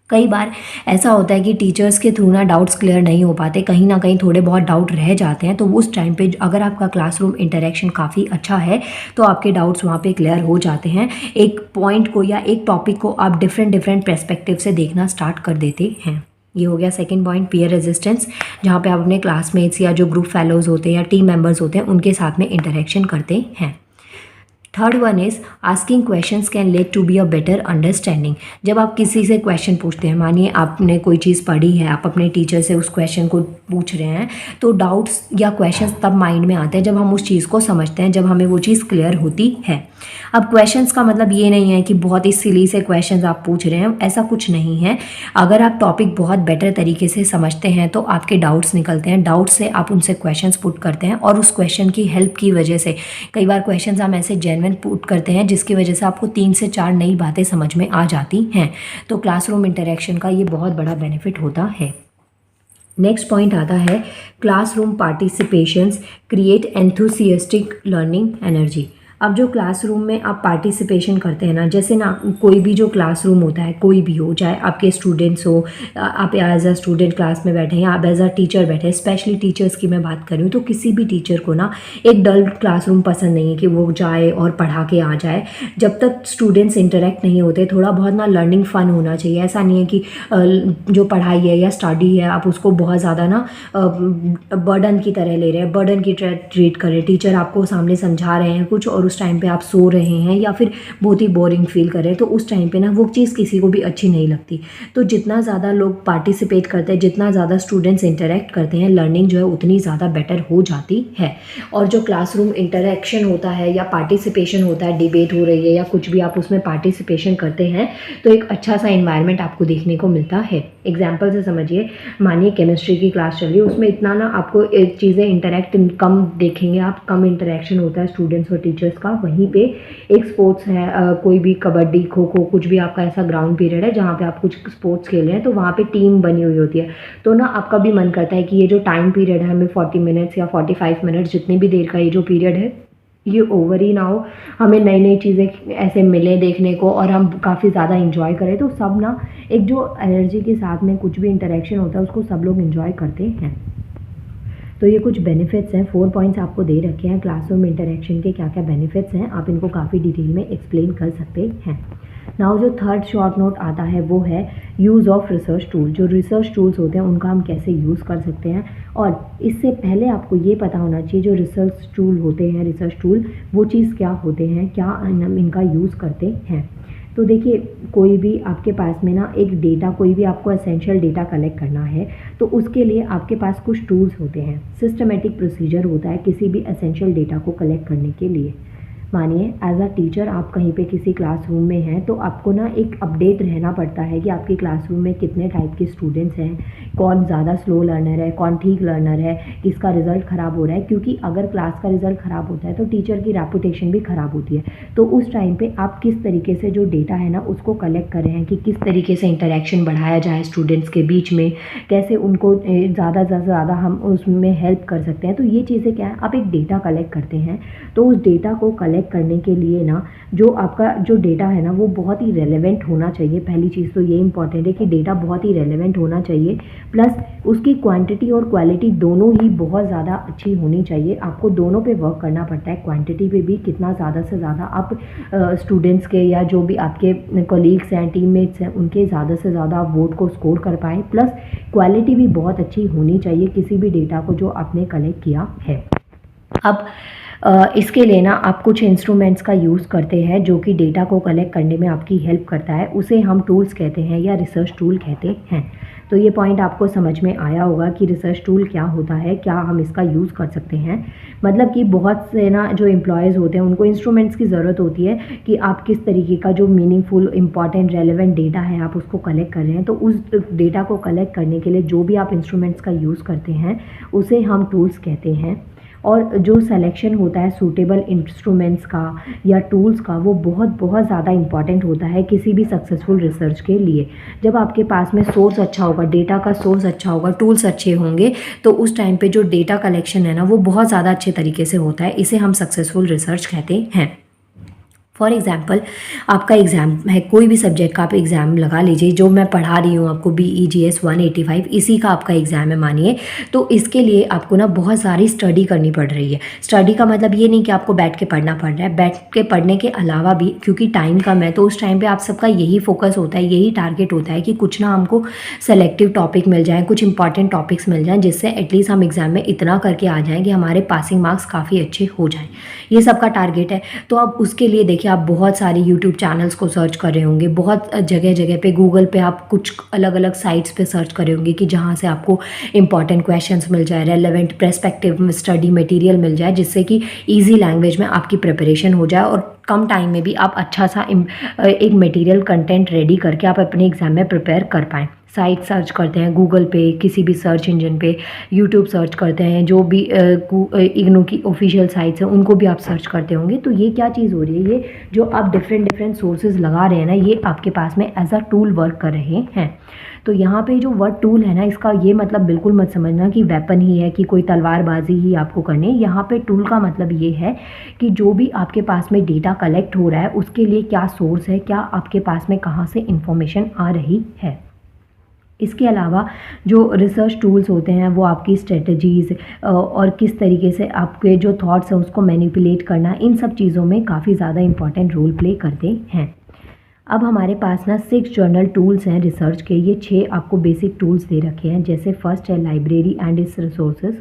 कई बार ऐसा होता है कि टीचर्स के थ्रू ना डाउट्स क्लियर नहीं हो पाते, कहीं ना कहीं थोड़े बहुत डाउट रह जाते हैं। तो उस टाइम पे अगर आपका क्लासरूम इंटरेक्शन काफ़ी अच्छा है, तो आपके डाउट्स वहाँ पे क्लियर हो जाते हैं। एक पॉइंट को या एक टॉपिक को आप डिफरेंट पर्सपेक्टिव से देखना स्टार्ट कर देते हैं। ये हो गया सेकंड पॉइंट, पीयर रेजिस्टेंस, जहाँ पे आप अपने क्लासमेट्स या जो ग्रुप फेलोज़ होते हैं या टीम मेंबर्स होते हैं, उनके साथ में इंटरेक्शन करते हैं। Third one is asking questions can led to be a better understanding. जब आप किसी से क्वेश्चन पूछते हैं, मानिए आपने कोई चीज़ पढ़ी है, आप अपने टीचर से उस क्वेश्चन को पूछ रहे हैं, तो डाउट्स या क्वेश्चंस तब माइंड में आते हैं जब हम उस चीज़ को समझते हैं, जब हमें वो चीज़ क्लियर होती है। अब क्वेश्चंस का मतलब ये नहीं है कि बहुत ही सिली से क्वेश्चंस आप पूछ रहे हैं, ऐसा कुछ नहीं है। अगर आप टॉपिक बहुत बेटर तरीके से समझते हैं, तो आपके डाउट्स निकलते हैं, डाउट्स से आप उनसे क्वेश्चंस पुट करते हैं, और उस क्वेश्चन की हेल्प की वजह से कई बार क्वेश्चंस हम ऐसे जेन्युइन पुट करते हैं जिसकी वजह से आपको 3 से 4 नई बातें समझ में आ जाती हैं। तो क्लासरूम इंटरेक्शन का ये बहुत बड़ा बेनिफिट होता है। नेक्स्ट पॉइंट आता है classroom participations create enthusiastic learning energy. अब जो क्लासरूम में आप पार्टिसिपेशन करते हैं ना, जैसे ना कोई भी जो क्लासरूम होता है, कोई भी हो, चाहे आपके स्टूडेंट्स हो, आप एज अ स्टूडेंट क्लास में बैठे हैं या आप एज अ टीचर बैठे हैं, स्पेशली टीचर्स की मैं बात कर रही हूँ, तो किसी भी टीचर को ना एक डल क्लासरूम पसंद नहीं है कि वो जाए और पढ़ा के आ जाए। जब तक स्टूडेंट्स इंटरेक्ट नहीं होते, थोड़ा बहुत ना लर्निंग फ़न होना चाहिए। ऐसा नहीं है कि जो पढ़ाई है या स्टडी है आप उसको बहुत ज़्यादा ना बर्डन की तरह ले रहे हैं, बर्डन की ट्रीट कर रहे हैं। टीचर आपको सामने समझा रहे हैं कुछ और उस टाइम पे आप सो रहे हैं या फिर बहुत ही बोरिंग फील कर रहे हैं, तो उस टाइम पे ना वो चीज़ किसी को भी अच्छी नहीं लगती। तो जितना ज़्यादा लोग पार्टिसिपेट करते हैं, जितना ज़्यादा स्टूडेंट्स इंटरेक्ट करते हैं, लर्निंग जो है उतनी ज़्यादा बेटर हो जाती है। और जो क्लासरूम इंटरेक्शन होता है या पार्टिसिपेशन होता है, डिबेट हो रही है या कुछ भी आप उसमें पार्टिसिपेशन करते हैं, तो एक अच्छा सा इन्वायरमेंट आपको देखने को मिलता है। एग्जाम्पल से समझिए, मानिए केमिस्ट्री की क्लास चल रही है, उसमें इतना ना आपको चीज़ें इंटरेक्ट कम देखेंगे आप, कम इंटरेक्शन होता है स्टूडेंट्स और टीचर्स का। वहीं पे एक स्पोर्ट्स है, कोई भी कबड्डी, खो खो, कुछ भी आपका ऐसा ग्राउंड पीरियड है जहाँ पे आप कुछ स्पोर्ट्स खेल रहे हैं, तो वहाँ पे टीम बनी हुई होती है। तो ना आपका भी मन करता है कि ये जो टाइम पीरियड है, हमें 40 मिनट्स या 45 मिनट्स, जितनी भी देर का ये जो पीरियड है, ये ओवर ही ना हो, हमें नई नई चीज़ें ऐसे मिले देखने को और हम काफ़ी ज़्यादा इंजॉय करें। तो सब ना एक जो एनर्जी के साथ में कुछ भी इंटरेक्शन होता है उसको सब लोग इंजॉय करते हैं। तो ये कुछ बेनिफिट्स हैं, 4 पॉइंट्स आपको दे रखे हैं क्लासरूम इंटरेक्शन के, क्या क्या बेनिफिट्स हैं, आप इनको काफ़ी डिटेल में एक्सप्लेन कर सकते हैं। नाउ जो थर्ड शॉर्ट नोट आता है वो है यूज़ ऑफ रिसर्च टूल। जो रिसर्च टूल्स होते हैं उनका हम कैसे यूज़ कर सकते हैं, और इससे पहले आपको ये पता होना चाहिए जो रिसर्च टूल होते हैं, रिसर्च टूल वो चीज़ क्या होते हैं, क्या हम इनका यूज़ करते हैं। तो देखिए, कोई भी आपके पास में ना एक डेटा, कोई भी आपको एसेंशियल डेटा कलेक्ट करना है तो उसके लिए आपके पास कुछ टूल्स होते हैं, सिस्टमेटिक प्रोसीजर होता है किसी भी एसेंशियल डेटा को कलेक्ट करने के लिए। मानिए एज अ टीचर आप कहीं पे किसी क्लासरूम में हैं तो आपको ना एक अपडेट रहना पड़ता है कि आपकी क्लासरूम में कितने टाइप के स्टूडेंट्स हैं, कौन ज़्यादा स्लो लर्नर है, कौन ठीक लर्नर है, किसका रिज़ल्ट ख़राब हो रहा है। क्योंकि अगर क्लास का रिज़ल्ट ख़राब होता है तो टीचर की रेपुटेशन भी ख़राब होती है। तो उस टाइम पे आप किस तरीके से जो डेटा है ना उसको कलेक्ट कर रहे हैं कि किस तरीके से इंटरेक्शन बढ़ाया जाए स्टूडेंट्स के बीच में, कैसे उनको ज़्यादा से ज़्यादा हम उसमें हेल्प कर सकते हैं। तो ये चीज़ें क्या है, आप एक डेटा कलेक्ट करते हैं तो उस डेटा को कलेक्ट करने के लिए ना जो आपका जो डेटा है ना वो बहुत ही रेलेवेंट होना चाहिए। पहली चीज़ तो ये इंपॉर्टेंट है कि डेटा बहुत ही रेलेवेंट होना चाहिए, प्लस उसकी क्वांटिटी और क्वालिटी दोनों ही बहुत ज़्यादा अच्छी होनी चाहिए। आपको दोनों पे वर्क करना पड़ता है, क्वांटिटी पे भी कितना ज़्यादा से ज़्यादा आप स्टूडेंट्स के या जो भी आपके कोलीग्स हैं, टीममेट्स हैं, उनके ज़्यादा से ज़्यादा आप वोट को स्कोर कर पाएँ, प्लस क्वालिटी भी बहुत अच्छी होनी चाहिए किसी भी डेटा को जो आपने कलेक्ट किया है। अब इसके लिए ना आप कुछ इंस्ट्रूमेंट्स का यूज़ करते हैं जो कि डेटा को कलेक्ट करने में आपकी हेल्प करता है, उसे हम टूल्स कहते हैं या रिसर्च टूल कहते हैं। तो ये पॉइंट आपको समझ में आया होगा कि रिसर्च टूल क्या होता है, क्या हम इसका यूज़ कर सकते हैं। मतलब कि बहुत से ना जो एम्प्लॉयज़ होते हैं उनको इंस्ट्रूमेंट्स की ज़रूरत होती है कि आप किस तरीके का जो मीनिंगफुल, इंपॉर्टेंट, रेलेवेंट डेटा है आप उसको कलेक्ट कर रहे हैं। तो उस डेटा को कलेक्ट करने के लिए जो भी आप इंस्ट्रूमेंट्स का यूज़ करते हैं उसे हम टूल्स कहते हैं। और जो सिलेक्शन होता है सूटेबल इंस्ट्रूमेंट्स का या टूल्स का वो बहुत बहुत ज़्यादा इंपॉर्टेंट होता है किसी भी सक्सेसफुल रिसर्च के लिए। जब आपके पास में सोर्स अच्छा होगा, डेटा का सोर्स अच्छा होगा, टूल्स अच्छे होंगे, तो उस टाइम पे जो डेटा कलेक्शन है ना वो बहुत ज़्यादा अच्छे तरीके से होता है। इसे हम सक्सेसफुल रिसर्च कहते हैं। फॉर एग्ज़ाम्पल, आपका एग्ज़ाम है, कोई भी सब्जेक्ट का आप एग्ज़ाम लगा लीजिए, जो मैं पढ़ा रही हूँ आपको BEGS 185, इसी का आपका एग्ज़ाम है मानिए। तो इसके लिए आपको ना बहुत सारी स्टडी करनी पड़ रही है। स्टडी का मतलब ये नहीं कि आपको बैठ के पढ़ना पड़ रहा है, बैठ के पढ़ने के अलावा भी क्योंकि टाइम कम है तो उस टाइम पे आप सबका यही फोकस होता है, यही टारगेट होता है कि कुछ ना हमको सेलेक्टिव टॉपिक मिल जाए, कुछ इंपॉर्टेंट टॉपिक्स मिल जाएँ जिससे एटलीस्ट हम एग्ज़ाम में इतना करके आ जाएँ कि हमारे पासिंग मार्क्स काफ़ी अच्छे हो जाएँ। ये सबका टारगेट है। तो अब उसके लिए देखिए, आप बहुत सारी यूट्यूब चैनल्स को सर्च कर रहे होंगे, बहुत जगह जगह पे गूगल पे आप कुछ अलग अलग साइट्स पे सर्च कर रहे होंगे कि जहाँ से आपको इंपॉर्टेंट क्वेश्चंस मिल जाए, रेलेवेंट पर्सपेक्टिव स्टडी मटेरियल मिल जाए, जिससे कि ईजी लैंग्वेज में आपकी प्रिपरेशन हो जाए और कम टाइम में भी आप अच्छा सा एक मटेरियल कंटेंट रेडी करके आप अपने एग्ज़ाम में प्रिपेयर कर पाएँ। साइट सर्च करते हैं गूगल पे, किसी भी सर्च इंजन पे, यूट्यूब सर्च करते हैं, जो भी इग्नू की ऑफिशियल साइट्स हैं उनको भी आप सर्च करते होंगे। तो ये क्या चीज़ हो रही है, ये जो आप डिफरेंट सोर्सेज लगा रहे हैं ना, ये आपके पास में एज अ टूल वर्क कर रहे हैं। तो यहाँ पे जो वर्ड टूल है ना, इसका ये मतलब बिल्कुल मत समझना कि वेपन ही है, कि कोई तलवारबाजी ही आपको करनी है। यहाँ पे टूल का मतलब ये है कि जो भी आपके पास में डेटा कलेक्ट हो रहा है उसके लिए क्या सोर्स है, क्या आपके पास में कहाँ से इंफॉर्मेशन आ रही है। इसके अलावा जो रिसर्च टूल्स होते हैं वो आपकी स्ट्रेटजीज़ और किस तरीके से आपके जो थॉट्स हैं उसको मैनिपुलेट करना, इन सब चीज़ों में काफ़ी ज़्यादा इंपॉर्टेंट रोल प्ले करते हैं। अब हमारे पास ना 6 जर्नल टूल्स हैं रिसर्च के। ये 6 आपको बेसिक टूल्स दे रखे हैं। जैसे फर्स्ट है library and it's resources,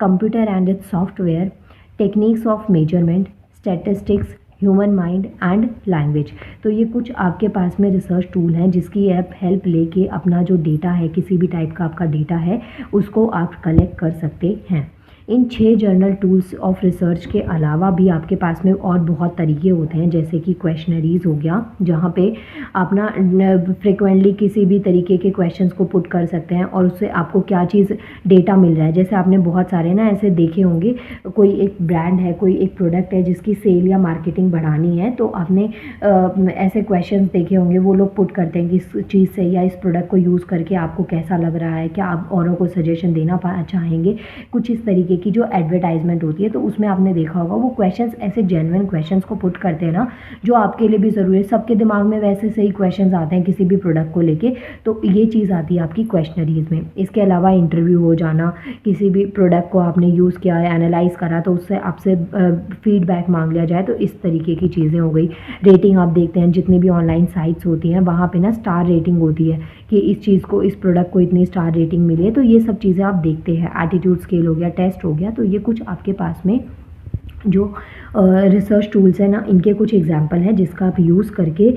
computer and it's software, techniques of measurement, statistics, human mind and language. तो ये कुछ आपके पास में रिसर्च टूल हैं जिसकी आप हेल्प लेके अपना जो डेटा है, किसी भी टाइप का आपका डेटा है, उसको आप कलेक्ट कर सकते हैं। इन 6 जर्नल टूल्स ऑफ रिसर्च के अलावा भी आपके पास में और बहुत तरीके होते हैं, जैसे कि क्वेश्चनरीज हो गया, जहाँ पे आप ना फ्रिक्वेंटली किसी भी तरीके के क्वेश्चंस को पुट कर सकते हैं और उससे आपको क्या चीज़ डेटा मिल रहा है। जैसे आपने बहुत सारे ना ऐसे देखे होंगे, कोई एक ब्रांड है, कोई एक प्रोडक्ट है जिसकी सेल या मार्केटिंग बढ़ानी है, तो आपने ऐसे क्वेश्चंस देखे होंगे, वो लोग पुट करते हैं कि इस चीज़ से या इस प्रोडक्ट को यूज़ करके आपको कैसा लग रहा है, क्या आप औरों को सजेशन देना चाहेंगे, कुछ इस तरीके की जो एडवर्टाइजमेंट होती है तो उसमें आपने देखा होगा वो क्वेश्चंस ऐसे जेन्युइन क्वेश्चंस को पुट करते हैं ना, जो आपके लिए भी ज़रूरी है। सबके दिमाग में वैसे सही क्वेश्चंस आते हैं किसी भी प्रोडक्ट को लेके, तो ये चीज़ आती है आपकी क्वेश्चनरीज में। इसके अलावा इंटरव्यू हो जाना, किसी भी प्रोडक्ट को आपने यूज़ किया है, एनालाइज करा, तो उससे आपसे फीडबैक मांग लिया जाए, तो इस तरीके की चीज़ें हो गई। रेटिंग आप देखते हैं जितनी भी ऑनलाइन साइट्स होती हैं वहाँ पे ना स्टार रेटिंग होती है कि इस चीज़ को, इस प्रोडक्ट को इतनी स्टार रेटिंग मिली है, तो ये सब चीज़ें आप देखते हैं। एटीट्यूड स्केल हो गया, टेस्ट हो गया, तो ये कुछ आपके पास में जो रिसर्च टूल्स हैं ना, इनके कुछ एग्जांपल हैं जिसका आप यूज़ करके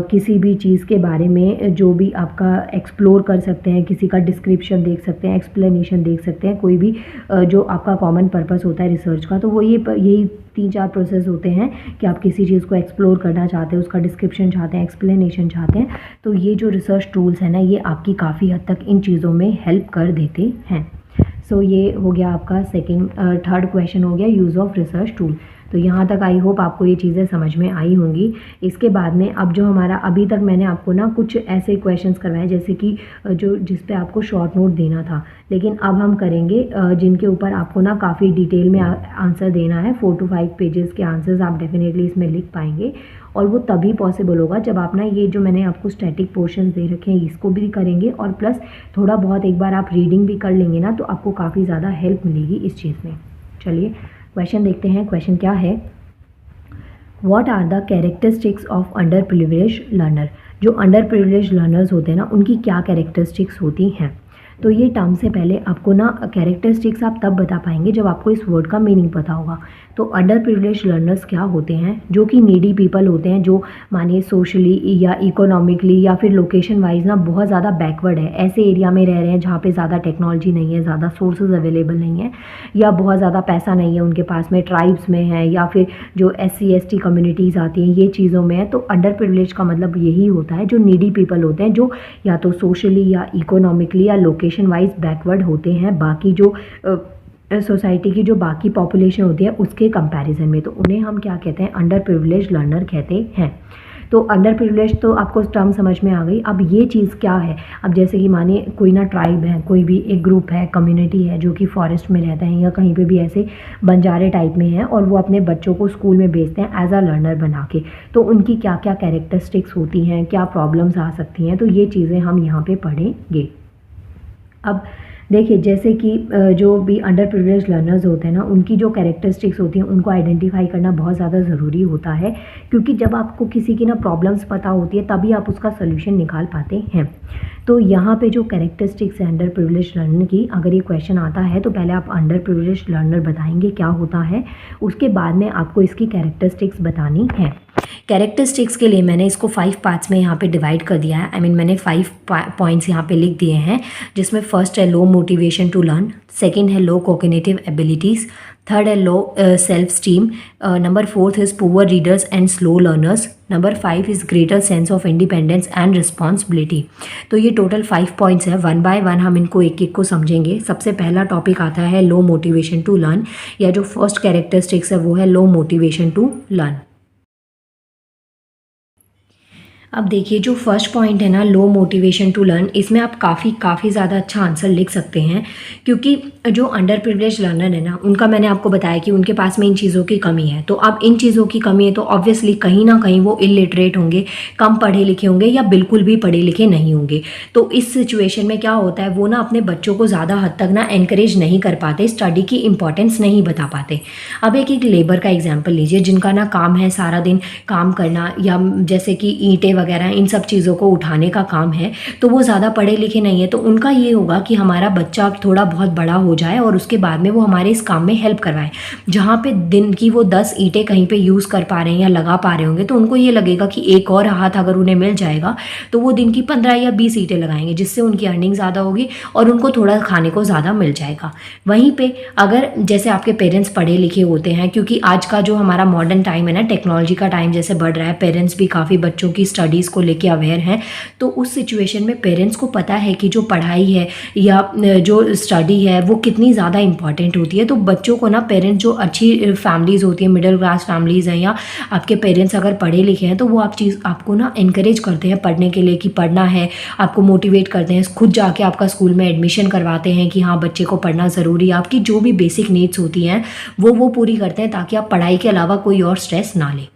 किसी भी चीज़ के बारे में जो भी आपका एक्सप्लोर कर सकते हैं, किसी का डिस्क्रिप्शन देख सकते हैं, एक्सप्लेनेशन देख सकते हैं, कोई भी जो आपका कॉमन पर्पस होता है रिसर्च का, तो वो यही 3-4 प्रोसेस होते हैं कि आप किसी चीज़ को एक्सप्लोर करना चाहते हैं, उसका डिस्क्रिप्शन चाहते हैं, एक्सप्लेनेशन चाहते हैं, तो ये जो रिसर्च टूल्स हैं ना, ये आपकी काफ़ी हद तक इन चीज़ों में हेल्प कर देते हैं। सो ये हो गया आपका थर्ड क्वेश्चन हो गया यूज़ ऑफ रिसर्च टूल। तो यहाँ तक आई होप आपको ये चीज़ें समझ में आई होंगी। इसके बाद में अब जो हमारा अभी तक मैंने आपको ना कुछ ऐसे क्वेश्चंस करवाए जैसे कि जिस पे आपको शॉर्ट नोट देना था, लेकिन अब हम करेंगे जिनके ऊपर आपको ना काफ़ी डिटेल में आंसर देना है। 4 to 5 पेजेस के आंसर्स आप डेफिनेटली इसमें लिख पाएंगे, और वो तभी पॉसिबल होगा जब आप ना ये जो मैंने आपको स्टैटिक पोर्शंस दे रखे हैं इसको भी करेंगे, और प्लस थोड़ा बहुत एक बार आप रीडिंग भी कर लेंगे ना, तो आपको काफ़ी ज़्यादा हेल्प मिलेगी इस चीज़ में। चलिए क्वेश्चन देखते हैं। क्वेश्चन क्या है, what are the characteristics of under privilege learner. जो अंडर प्रिविलेज लर्नर्स होते हैं ना, उनकी क्या कैरेक्टरिस्टिक्स होती हैं। तो ये टर्म से पहले आपको ना कैरेक्टरिस्टिक्स आप तब बता पाएंगे जब आपको इस वर्ड का मीनिंग पता होगा। तो अंडर प्रिविलेज लर्नर्स क्या होते हैं, जो कि नीडी पीपल होते हैं, जो मानिए सोशली या इकोनॉमिकली या फिर लोकेशन वाइज ना बहुत ज़्यादा बैकवर्ड है, ऐसे एरिया में रह रहे हैं जहाँ पे ज़्यादा टेक्नोलॉजी नहीं है, ज़्यादा सोर्सेज अवेलेबल नहीं है, या बहुत ज़्यादा पैसा नहीं है उनके पास में, ट्राइब्स में है, या फिर जो SC ST कम्युनिटीज़ आती हैं ये चीज़ों में है। तो अंडर प्रिविलेज का मतलब यही होता है, जो नीडी पीपल होते हैं, जो या तो सोशली या इकोनॉमिकली या लोकेशन वाइज बैकवर्ड होते हैं बाकी जो सोसाइटी की जो बाकी पॉपुलेशन होती है उसके कंपैरिजन में। तो उन्हें हम क्या कहते हैं, अंडर प्रिविलेज लर्नर कहते हैं। तो अंडर प्रिविलेज तो आपको टर्म समझ में आ गई। अब ये चीज़ क्या है, अब जैसे कि मानिए कोई ना ट्राइब है, कोई भी एक ग्रुप है, कम्युनिटी है जो कि फॉरेस्ट में रहता है या कहीं पे भी ऐसे बंजारे टाइप में है, और वो अपने बच्चों को स्कूल में भेजते हैं एज अ लर्नर बना के। तो उनकी क्या क्या कैरेक्टरिस्टिक्स होती हैं, क्या प्रॉब्लम्स आ सकती हैं, तो ये चीज़ें हम यहाँ पे पढ़ेंगे। अब देखिए जैसे कि जो भी अंडर प्रिविलेज लर्नर्स होते हैं ना, उनकी जो कैरेक्टरिस्टिक्स होती हैं उनको आइडेंटिफाई करना बहुत ज़्यादा ज़रूरी होता है, क्योंकि जब आपको किसी की ना प्रॉब्लम्स पता होती है तभी आप उसका सोल्यूशन निकाल पाते हैं। तो यहाँ पे जो कैरेक्टरिस्टिक्स है अंडर प्रिविलेज लर्नर की, अगर ये क्वेश्चन आता है तो पहले आप अंडर प्रिविलेज लर्नर बताएंगे क्या होता है, उसके बाद में आपको इसकी कैरेक्टरिस्टिक्स बतानी है। कैरेक्टरिस्टिक्स के लिए मैंने इसको 5 पार्ट्स में यहाँ पे डिवाइड कर दिया है। मैंने 5 पॉइंट्स यहाँ पे लिख दिए हैं, जिसमें फर्स्ट है low motivation to learn, second है लो कॉग्निटिव एबिलिटीज़, थर्ड है low self esteem, number 4 is poor readers and slow learners, number 5 is greater sense of independence and responsibility. तो ये टोटल 5 पॉइंट्स है, 1 बाय 1 हम इनको एक एक को समझेंगे। सबसे पहला टॉपिक आता है लो मोटिवेशन टू लर्न, या जो फर्स्ट कैरेक्टरिस्टिक्स है वो है लो मोटिवेशन टू लर्न। अब देखिए जो फर्स्ट पॉइंट है ना, लो मोटिवेशन टू लर्न, इसमें आप काफ़ी ज़्यादा अच्छा आंसर लिख सकते हैं, क्योंकि जो अंडर प्रिविलेज लर्नर है ना, उनका मैंने आपको बताया कि उनके पास में इन चीज़ों की कमी है। तो अब इन चीज़ों की कमी है तो ऑब्वियसली कहीं ना कहीं वो इलिटरेट होंगे, कम पढ़े लिखे होंगे, या बिल्कुल भी पढ़े लिखे नहीं होंगे। तो इस सिचुएशन में क्या होता है, वो ना अपने बच्चों को ज़्यादा हद तक ना एनकरेज नहीं कर पाते, स्टडी की इंपॉर्टेंस नहीं बता पाते। अब एक लेबर का एग्जाम्पल लीजिए, जिनका ना काम है सारा दिन काम करना, या जैसे कि ईंटें वगैरह इन सब चीज़ों को उठाने का काम है, तो वो ज़्यादा पढ़े लिखे नहीं है। तो उनका ये होगा कि हमारा बच्चा थोड़ा बहुत बड़ा हो जाए और उसके बाद में वो हमारे इस काम में हेल्प करवाए। जहाँ पे दिन की वो 10 ईंटें कहीं पे यूज़ कर पा रहे हैं या लगा पा रहे होंगे, तो उनको ये लगेगा कि एक और हाथ अगर उन्हें मिल जाएगा तो वो दिन की 15 या 20 ईंटें लगाएंगे, जिससे उनकी अर्निंग ज़्यादा होगी और उनको थोड़ा खाने को ज़्यादा मिल जाएगा। वहीं पे अगर जैसे आपके पेरेंट्स पढ़े लिखे होते हैं, क्योंकि आज का जो हमारा मॉडर्न टाइम है ना, टेक्नोलॉजी का टाइम जैसे बढ़ रहा है, पेरेंट्स भी काफ़ी बच्चों की स्टडी स्टडीज़ को लेके अवेयर हैं, तो उस सिचुएशन में पेरेंट्स को पता है कि जो पढ़ाई है या जो स्टडी है वो कितनी ज़्यादा इंपॉर्टेंट होती है। तो बच्चों को ना पेरेंट्स जो अच्छी फैमिलीज़ होती हैं, मिडिल क्लास फैमिलीज़ हैं, या आपके पेरेंट्स अगर पढ़े लिखे हैं, तो वो आपको ना इनकरेज करते हैं पढ़ने के लिए कि पढ़ना है, आपको मोटिवेट करते हैं, खुद जाके आपका स्कूल में एडमिशन करवाते हैं कि हाँ बच्चे को पढ़ना ज़रूरी है। आपकी जो भी बेसिक नीड्स होती हैं वो पूरी करते हैं ताकि आप पढ़ाई के अलावा कोई और स्ट्रेस ना लें।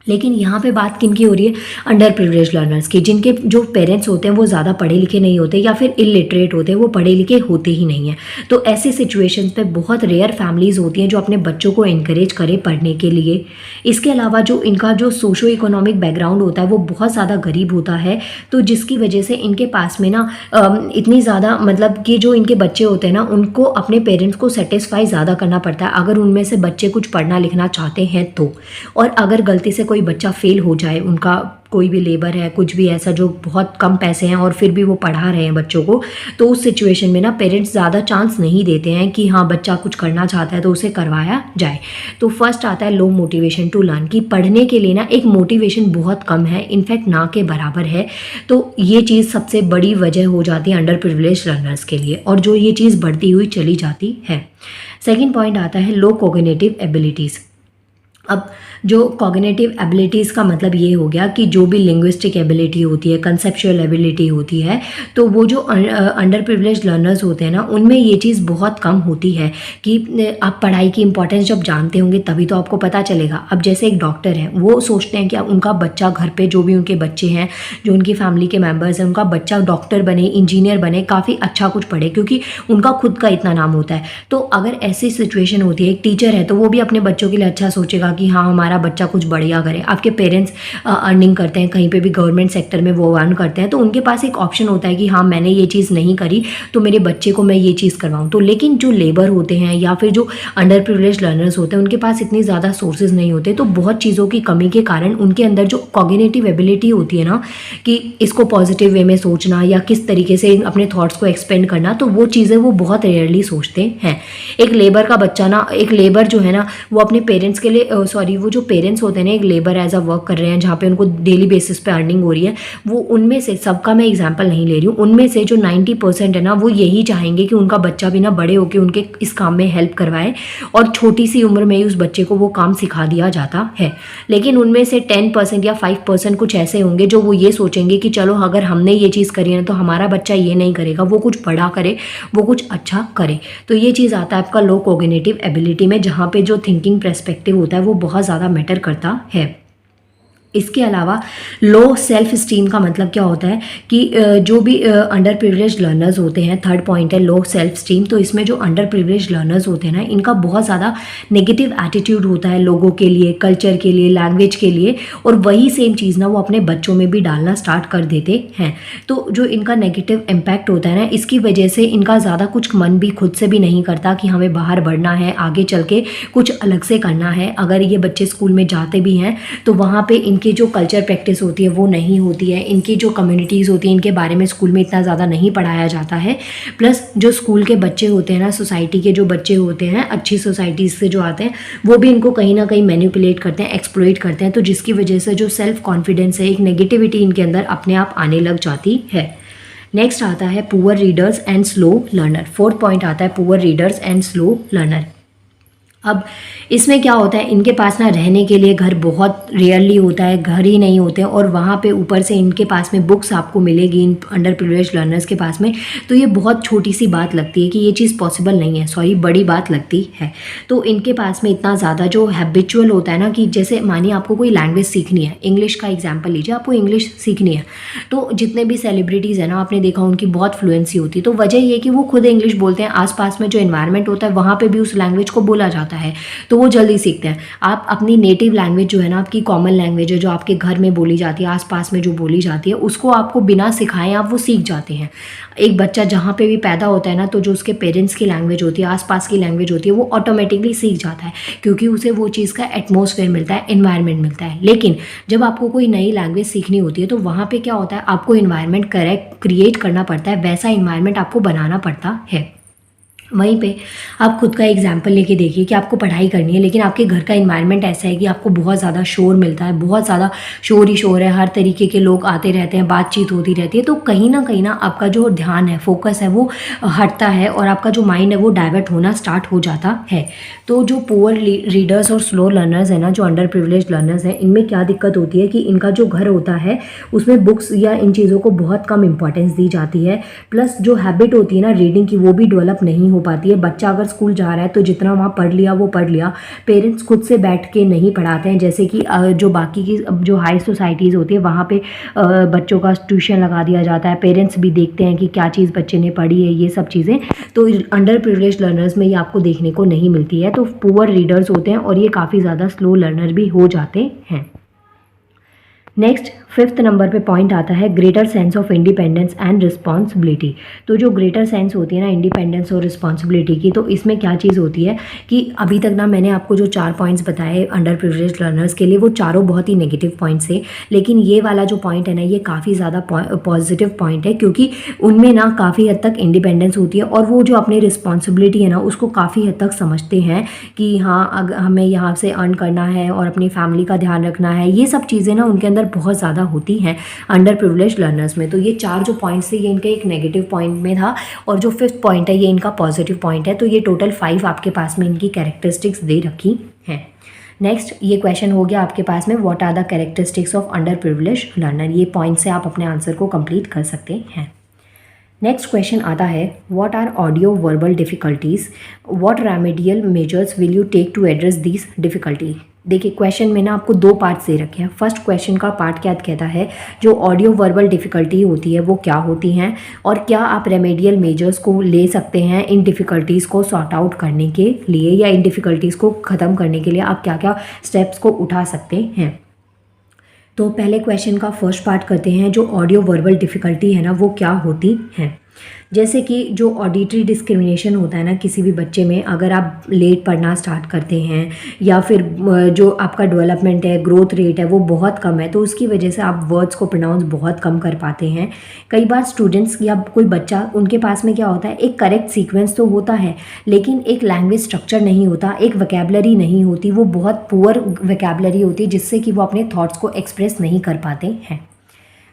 लेकिन यहाँ पे बात किन की हो रही है? अंडर प्रिविलेज लर्नर्स की, जिनके जो पेरेंट्स होते हैं वो ज़्यादा पढ़े लिखे नहीं होते या फिर इलिटरेट होते हैं, वो पढ़े लिखे होते ही नहीं हैं। तो ऐसे सिचुएशंस पे बहुत रेयर फैमिलीज़ होती हैं जो अपने बच्चों को इनकरेज करें पढ़ने के लिए। इसके अलावा जो इनका जो सोशो इकोनॉमिक बैकग्राउंड होता है वो बहुत ज़्यादा गरीब होता है, तो जिसकी वजह से इनके पास में ना इतनी ज़्यादा मतलब कि जो इनके बच्चे होते हैं ना उनको अपने पेरेंट्स को सेटिस्फाई ज़्यादा करना पड़ता है अगर उनमें से बच्चे कुछ पढ़ना लिखना चाहते हैं तो। और अगर गलती से कोई बच्चा फेल हो जाए, उनका कोई भी लेबर है, कुछ भी ऐसा जो बहुत कम पैसे हैं और फिर भी वो पढ़ा रहे हैं बच्चों को, तो उस सिचुएशन में ना पेरेंट्स ज़्यादा चांस नहीं देते हैं कि हाँ बच्चा कुछ करना चाहता है तो उसे करवाया जाए। तो फर्स्ट आता है लो मोटिवेशन टू लर्न, कि पढ़ने के लिए ना एक मोटिवेशन बहुत कम है, इनफैक्ट ना के बराबर है। तो ये चीज़ सबसे बड़ी वजह हो जाती है अंडर प्रिविलेज लर्नर्स के लिए, और जो ये चीज़ बढ़ती हुई चली जाती है। सेकेंड पॉइंट आता है लो कॉग्निटिव एबिलिटीज़। अब जो कॉग्निटिव एबिलिटीज़ का मतलब ये हो गया कि जो भी लिंग्विस्टिक एबिलिटी होती है, कंसेप्चुअल एबिलिटी होती है, तो वो जो अंडर प्रिविलेज लर्नर्स होते हैं ना उनमें ये चीज़ बहुत कम होती है कि आप पढ़ाई की इंपॉर्टेंस जब जानते होंगे तभी तो आपको पता चलेगा। अब जैसे एक डॉक्टर है, वो सोचते हैं कि उनका बच्चा घर पे जो भी उनके बच्चे हैं, जो उनकी फैमिली के मेम्बर्स हैं, उनका बच्चा डॉक्टर बने, इंजीनियर बने, काफ़ी अच्छा कुछ पढ़े, क्योंकि उनका खुद का इतना नाम होता है। तो अगर ऐसी सिचुएशन होती है, एक टीचर है तो वो भी अपने बच्चों के लिए अच्छा सोचेगा कि हाँ हमारा बच्चा कुछ बढ़िया करे। आपके पेरेंट्स अर्निंग करते हैं, कहीं पे भी गवर्नमेंट सेक्टर में वो अर्न करते हैं, तो उनके पास एक ऑप्शन होता है कि हाँ मैंने ये चीज़ नहीं करी तो मेरे बच्चे को मैं ये चीज़ करवाऊँ। तो लेकिन जो लेबर होते हैं या फिर जो अंडर प्रिविलेज लर्नर्स होते हैं उनके पास इतनी ज़्यादा सोर्सेज नहीं होते, तो बहुत चीज़ों की कमी के कारण उनके अंदर जो कॉग्निटिव एबिलिटी होती है ना कि इसको पॉजिटिव वे में सोचना या किस तरीके से अपने थॉट्स को एक्सपेंड करना, तो वो चीज़ें वो बहुत रेयरली सोचते हैं। एक लेबर का बच्चा ना, एक लेबर जो है ना वो अपने पेरेंट्स के लिए वो जो पेरेंट्स होते हैं ना, एक लेबर एज अ वर्क कर रहे हैं जहाँ पे उनको डेली बेसिस पे अर्निंग हो रही है, वो उनमें से सबका मैं एग्जांपल नहीं ले रही हूँ, उनमें से जो 90% है ना वो यही चाहेंगे कि उनका बच्चा भी ना बड़े होकर उनके इस काम में हेल्प करवाए, और छोटी सी उम्र में ही उस बच्चे को वो काम सिखा दिया जाता है। लेकिन उनमें से 10% या 5% कुछ ऐसे होंगे जो वो ये सोचेंगे कि चलो अगर हमने ये चीज़ करी है तो हमारा बच्चा ये नहीं करेगा, वो कुछ बड़ा करे, वो कुछ अच्छा करे। तो ये चीज़ आता है आपका लो कॉग्निटिव एबिलिटी में, जहाँ पे जो थिंकिंग पर्सपेक्टिव होता है वो बहुत ज़्यादा मैटर करता है। इसके अलावा लो सेल्फ स्टीम का मतलब क्या होता है कि जो भी अंडर प्रिविलेज लर्नर्स होते हैं, थर्ड पॉइंट है लो सेल्फ स्टीम। तो इसमें जो अंडर प्रिविलेज लर्नर्स होते हैं ना इनका बहुत ज़्यादा नेगेटिव एटीट्यूड होता है लोगों के लिए, कल्चर के लिए, लैंग्वेज के लिए, और वही सेम चीज़ ना वो अपने बच्चों में भी डालना स्टार्ट कर देते हैं। तो जो इनका नेगेटिव इम्पैक्ट होता है ना, इसकी वजह से इनका ज़्यादा कुछ मन भी खुद से भी नहीं करता कि हमें बाहर बढ़ना है, आगे चल के कुछ अलग से करना है। अगर ये बच्चे स्कूल में जाते भी हैं तो वहाँ पे इनकी जो कल्चर प्रैक्टिस होती है वो नहीं होती है, इनकी जो कम्युनिटीज़ होती हैं इनके बारे में स्कूल में इतना ज़्यादा नहीं पढ़ाया जाता है। प्लस जो स्कूल के बच्चे होते हैं ना, सोसाइटी के जो बच्चे होते हैं, अच्छी सोसाइटीज़ से जो आते हैं, वो भी इनको कहीं ना कहीं मैनिपुलेट करते हैं, एक्सप्लॉइट करते हैं। तो जिसकी वजह से जो सेल्फ कॉन्फिडेंस है, एक नेगेटिविटी इनके अंदर अपने आप आने लग जाती है। नेक्स्ट आता है poor readers and slow learner. Fourth point आता है poor readers and slow learner. अब इसमें क्या होता है, इनके पास ना रहने के लिए घर बहुत रेयरली होता है, घर ही नहीं होते हैं, और वहाँ पे ऊपर से इनके पास में बुक्स आपको मिलेगी इन अंडर प्रिविलेज लर्नर्स के पास में। तो ये बहुत छोटी सी बात लगती है कि ये चीज़ पॉसिबल नहीं है, सॉरी बड़ी बात लगती है। तो इनके पास में इतना ज़्यादा जो हैबिचुअल होता है ना, कि जैसे मानिए आपको कोई लैंग्वेज सीखनी है, इंग्लिश का एग्जाम्पल लीजिए, आपको इंग्लिश सीखनी है, तो जितने भी सेलिब्रिटीज़ हैं ना आपने देखा उनकी बहुत फ्लुएंसी होती है। तो वजह ये कि वो खुद इंग्लिश बोलते हैं, आसपास में जो एनवायरनमेंट होता है वहाँ पर भी उस लैंग्वेज को बोला जाता है, तो वो जल्दी सीखते हैं। आप अपनी नेटिव लैंग्वेज जो है ना, आपकी कॉमन लैंग्वेज है जो आपके घर में बोली जाती है, आसपास में जो बोली जाती है, उसको आपको बिना सिखाए आप वो सीख जाते हैं। एक बच्चा जहाँ पे भी पैदा होता है ना, तो जो उसके पेरेंट्स की लैंग्वेज होती है, आसपास की लैंग्वेज होती है, वो ऑटोमेटिकली सीख जाता है, क्योंकि उसे वो चीज़ का एटमॉस्फेयर मिलता है, एनवायरनमेंट मिलता है। लेकिन जब आपको कोई नई लैंग्वेज सीखनी होती है तो वहाँ पे क्या होता है, आपको एनवायरनमेंट करेक्ट क्रिएट करना पड़ता है, वैसा एनवायरनमेंट आपको बनाना पड़ता है। वहीं पे आप खुद का एग्जाम्पल लेके देखिए कि आपको पढ़ाई करनी है, लेकिन आपके घर का इन्वायरमेंट ऐसा है कि आपको बहुत ज़्यादा शोर मिलता है, बहुत ज़्यादा शोर ही शोर है, हर तरीके के लोग आते रहते हैं, बातचीत होती रहती है, तो कहीं ना आपका जो ध्यान है, फोकस है, वो हटता है और आपका जो माइंड है वो डाइवर्ट होना स्टार्ट हो जाता है। तो जो पुअर रीडर्स और स्लो लर्नर्स हैं ना, जो अंडर प्रिविलेज लर्नर्स हैं, इनमें क्या दिक्कत होती है कि इनका जो घर होता है उसमें बुक्स या इन चीज़ों को बहुत कम इंपॉर्टेंस दी जाती है, प्लस जो हैबिट होती है ना रीडिंग की, वो भी डेवलप नहीं हो पाती है। बच्चा अगर स्कूल जा रहा है तो जितना वहाँ पढ़ लिया वो पढ़ लिया, पेरेंट्स खुद से बैठ के नहीं पढ़ाते हैं, जैसे कि जो बाकी की जो हाई सोसाइटीज़ होती है वहाँ पे बच्चों का ट्यूशन लगा दिया जाता है, पेरेंट्स भी देखते हैं कि क्या चीज़ बच्चे ने पढ़ी है, ये सब चीज़ें तो अंडर प्रिविलेज लर्नर्स में ये आपको देखने को नहीं मिलती है। तो पुअर रीडर्स होते हैं और ये काफ़ी ज़्यादा स्लो लर्नर भी हो जाते हैं। नेक्स्ट 5th नंबर पे पॉइंट आता है greater sense of independence and responsibility. तो जो ग्रेटर सेंस होती है ना इंडिपेंडेंस और रिस्पॉन्सिबिलिटी की, तो इसमें क्या चीज़ होती है कि अभी तक ना मैंने आपको जो 4 पॉइंट्स बताए अंडर प्रिविलेज्ड लर्नर्स के लिए, वो चारों बहुत ही नेगेटिव पॉइंट्स है, लेकिन ये वाला जो पॉइंट है ना ये काफ़ी ज़्यादा पॉजिटिव पॉइंट है, क्योंकि उनमें ना काफ़ी हद तक इंडिपेंडेंस होती है और वो जो अपनी रिस्पॉन्सिबिलिटी है ना उसको काफ़ी हद तक समझते हैं कि हाँ अगर हमें यहाँ से अर्न करना है और अपनी फैमिली का ध्यान रखना है, ये सब चीज़ें ना उनके अंदर बहुत ज़्यादा होती हैं अंडर प्रिविलेज्ड लर्नर्स में। तो ये 4 जो पॉइंट्स थे ये इनका एक नेगेटिव पॉइंट में था, और जो 5th पॉइंट है ये इनका पॉजिटिव पॉइंट है। तो ये टोटल 5 आपके पास में इनकी कैरेक्टरिस्टिक्स दे रखी हैं। नेक्स्ट ये क्वेश्चन हो गया आपके पास में what are the characteristics of under privileged learner. ये पॉइंट से आप अपने आंसर को कंप्लीट कर सकते हैं। नेक्स्ट क्वेश्चन आता है what are audio verbal difficulties, what remedial measures will you take to address this difficulty. देखिए क्वेश्चन में ना आपको 2 पार्ट्स दे रखे हैं। फर्स्ट क्वेश्चन का पार्ट क्या कहता है जो ऑडियो वर्बल डिफ़िकल्टी होती है वो क्या होती हैं, और क्या आप रेमेडियल मेजर्स को ले सकते हैं इन डिफ़िकल्टीज़ को सॉर्ट आउट करने के लिए, या इन डिफ़िकल्टीज़ को ख़त्म करने के लिए आप क्या क्या स्टेप्स को उठा सकते हैं। तो पहले क्वेश्चन का फर्स्ट पार्ट करते हैं, जो ऑडियो वर्बल डिफ़िकल्टी है ना वो क्या होती है। जैसे कि जो ऑडिटरी डिस्क्रिमिनेशन होता है ना किसी भी बच्चे में, अगर आप लेट पढ़ना स्टार्ट करते हैं या फिर जो आपका डेवलपमेंट है, ग्रोथ रेट है वो बहुत कम है, तो उसकी वजह से आप वर्ड्स को प्रोनाउंस बहुत कम कर पाते हैं। कई बार स्टूडेंट्स या कोई बच्चा, उनके पास में क्या होता है एक करेक्ट सीक्वेंस तो होता है लेकिन एक लैंग्वेज स्ट्रक्चर नहीं होता, एक वोकैबुलरी नहीं होती, वो बहुत पुअर वोकैबुलरी होती है जिससे कि वो अपने थॉट्स को एक्सप्रेस नहीं कर पाते हैं।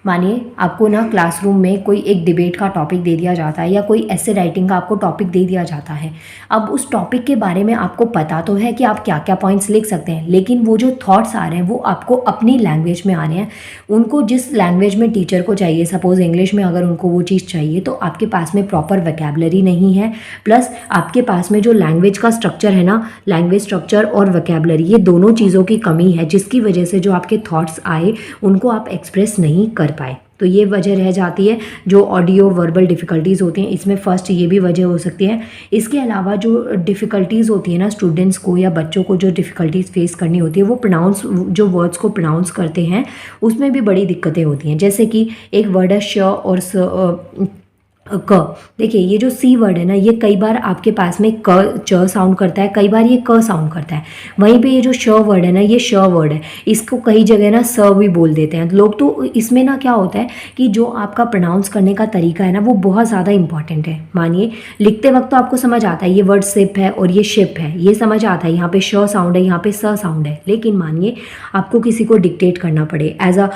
मानिए आपको ना क्लासरूम में कोई एक डिबेट का टॉपिक दे दिया जाता है या कोई ऐसे राइटिंग का आपको टॉपिक दे दिया जाता है। अब उस टॉपिक के बारे में आपको पता तो है कि आप क्या क्या पॉइंट्स लिख सकते हैं, लेकिन वो जो थॉट्स आ रहे हैं वो आपको अपनी लैंग्वेज में आ रहे हैं। उनको जिस लैंग्वेज में टीचर को चाहिए, सपोज़ इंग्लिश में अगर उनको वो चीज़ चाहिए, तो आपके पास में प्रॉपर वोकैबुलरी नहीं है, प्लस आपके पास में जो लैंग्वेज का स्ट्रक्चर है ना, लैंग्वेज स्ट्रक्चर और वोकैबुलरी ये दोनों चीज़ों की कमी है, जिसकी वजह से जो आपके थॉट्स आए उनको आप एक्सप्रेस नहीं कर पाए। तो ये वजह रह जाती है जो ऑडियो वर्बल डिफ़िकल्टीज़ होती हैं, इसमें फ़र्स्ट ये भी वजह हो सकती है। इसके अलावा जो डिफ़िकल्टीज़ होती है ना स्टूडेंट्स को या बच्चों को जो डिफ़िकल्टीज़ फेस करनी होती है, वो प्रोनाउंस, जो वर्ड्स को प्रोनाउंस करते हैं उसमें भी बड़ी दिक्कतें होती हैं। जैसे कि एक वर्ड है श और क। देखिए ये जो सी वर्ड है ना ये कई बार आपके पास में क च साउंड करता है, कई बार ये क साउंड करता है। वहीं पे ये जो श वर्ड है ना ये श वर्ड है, इसको कई जगह ना स भी बोल देते हैं लोग। तो इसमें ना क्या होता है कि जो आपका प्रोनाउंस करने का तरीका है ना वो बहुत ज़्यादा इंपॉर्टेंट है। मानिए लिखते वक्त तो आपको समझ आता है ये वर्ड सिप है और ये शिप है, ये समझ आता है, यहाँ पे श साउंड है, यहाँ पे स साउंड है। लेकिन मानिए आपको किसी को डिक्टेट करना पड़े, एज अ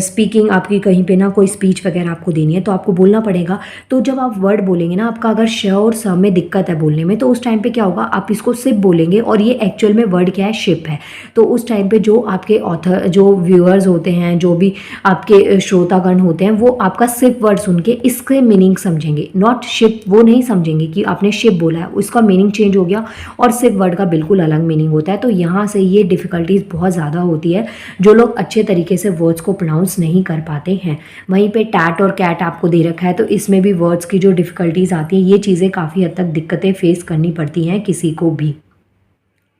स्पीकिंग, आपकी कहीं पे ना कोई स्पीच वगैरह आपको देनी है तो आपको बोलना पड़ेगा। तो जब आप वर्ड बोलेंगे ना, आपका अगर श और स में दिक्कत है बोलने में, तो उस टाइम पे क्या होगा, आप इसको सिप बोलेंगे और ये एक्चुअल में वर्ड क्या है, शिप है। तो उस टाइम पे जो आपके ऑथर, जो व्यूअर्स होते हैं, जो भी आपके श्रोतागण होते हैं, वो आपका सिप वर्ड सुन के इसके मीनिंग समझेंगे, नॉट शिप। वो नहीं समझेंगे कि आपने शिप बोला है, उसका मीनिंग चेंज हो गया और सिप वर्ड का बिल्कुल अलग मीनिंग होता है। तो यहाँ से ये डिफ़िकल्टीज बहुत ज़्यादा होती है, जो लोग अच्छे तरीके से वर्ड्स को प्रोनाउंस नहीं कर पाते हैं। वहीं पे टैट और कैट आपको दे रखा है, तो इसमें भी वर्ड्स की जो डिफ़िकल्टीज़ आती है, ये चीज़ें काफ़ी हद तक दिक्कतें फेस करनी पड़ती हैं किसी को भी।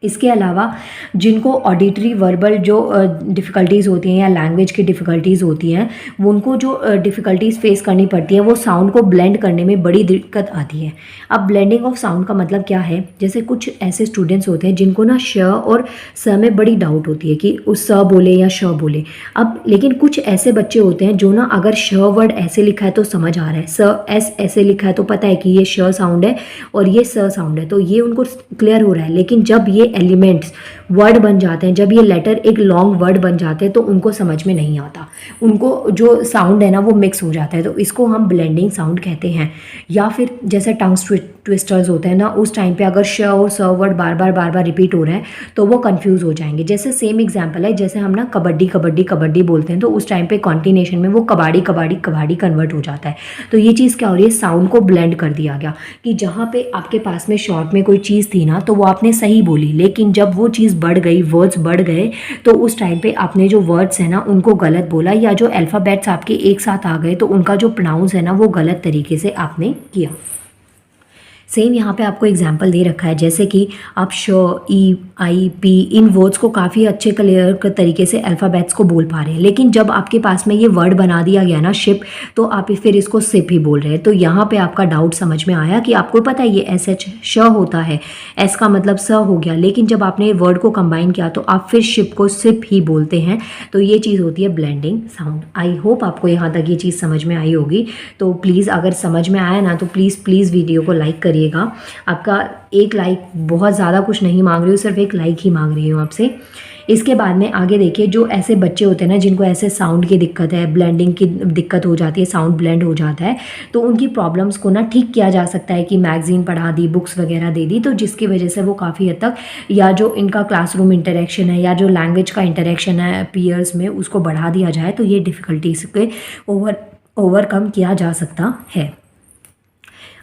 इसके अलावा जिनको ऑडिटरी वर्बल जो डिफ़िकल्टीज़ होती हैं या लैंग्वेज की डिफ़िकल्टीज़ होती हैं, वो उनको जो डिफ़िकल्टीज़ फ़ेस करनी पड़ती है, वो साउंड को ब्लेंड करने में बड़ी दिक्कत आती है। अब ब्लेंडिंग ऑफ साउंड का मतलब क्या है? जैसे कुछ ऐसे स्टूडेंट्स होते हैं जिनको ना श और स में बड़ी डाउट होती है कि उस स बोले या श बोले। अब लेकिन कुछ ऐसे बच्चे होते हैं जो ना अगर श वर्ड ऐसे लिखा है तो समझ आ रहा है, स एस ऐसे लिखा है तो पता है कि ये श साउंड है और ये स साउंड है, तो ये उनको क्लियर हो रहा है। लेकिन जब ये एलिमेंट्स वर्ड बन जाते हैं, जब ये लेटर एक लॉन्ग वर्ड बन जाते हैं तो उनको समझ में नहीं आता, उनको जो साउंड है ना वो मिक्स हो जाता है, तो इसको हम ब्लेंडिंग साउंड कहते हैं। या फिर जैसे टंग ट्विस्टर्स होते हैं ना, उस टाइम पे अगर श और स वर्ड बार बार रिपीट हो रहा है तो वो कंफ्यूज हो जाएंगे। जैसे सेम एग्जांपल है, जैसे हम ना कबड्डी कबड्डी कबड्डी बोलते हैं तो उस टाइम पे कॉन्टिनेशन में वो कबाड़ी कबाड़ी कबाड़ी कन्वर्ट हो जाता है। तो ये चीज़ क्या हो रही है, साउंड को ब्लेंड कर दिया गया कि जहाँ पे आपके पास में शॉर्ट में कोई चीज़ थी ना तो वो आपने सही बोली, लेकिन जब वो चीज़ बढ़ गई, वर्ड्स बढ़ गए, तो उस टाइम पे आपने जो वर्ड्स है ना उनको गलत बोला, या जो अल्फ़ाबेट्स आपके एक साथ आ गए तो उनका जो प्रोनाउंस है ना वो गलत तरीके से आपने किया। सेम यहाँ पे आपको एग्जाम्पल दे रखा है, जैसे कि आप श, ई, आई, पी इन वर्ड्स को काफ़ी अच्छे क्लियर तरीके से अल्फ़ाबेट्स को बोल पा रहे हैं, लेकिन जब आपके पास में ये वर्ड बना दिया गया ना शिप, तो आप फिर इसको सिप ही बोल रहे हैं। तो यहाँ पे आपका डाउट समझ में आया कि आपको पता है ये एस एच श होता है, एस का मतलब स हो गया, लेकिन जब आपने वर्ड को कंबाइन किया तो आप फिर शिप को सिप ही बोलते हैं। तो ये चीज़ होती है ब्लेंडिंग साउंड। आई होप आपको यहाँ तक ये चीज़ समझ में आई होगी। तो प्लीज़ अगर समझ में आया ना तो प्लीज़ वीडियो को लाइक करिएगा। आपका एक लाइक, बहुत ज़्यादा कुछ नहीं मांग रही हूँ, सिर्फ एक लाइक ही मांग रही हूँ आपसे। इसके बाद में आगे देखिए, जो ऐसे बच्चे होते हैं ना जिनको ऐसे साउंड की दिक्कत है, ब्लेंडिंग की दिक्कत हो जाती है, साउंड ब्लेंड हो जाता है, तो उनकी प्रॉब्लम्स को ना ठीक किया जा सकता है कि मैगज़ीन पढ़ा दी, बुक्स वगैरह दे दी, तो जिसकी वजह से वो काफ़ी हद तक, या जो इनका क्लासरूम इंटरेक्शन है या जो लैंग्वेज का इंटरेक्शन है पीयर्स में, उसको बढ़ा दिया जाए तो ये डिफ़िकल्टीज के ओवरकम किया जा सकता है।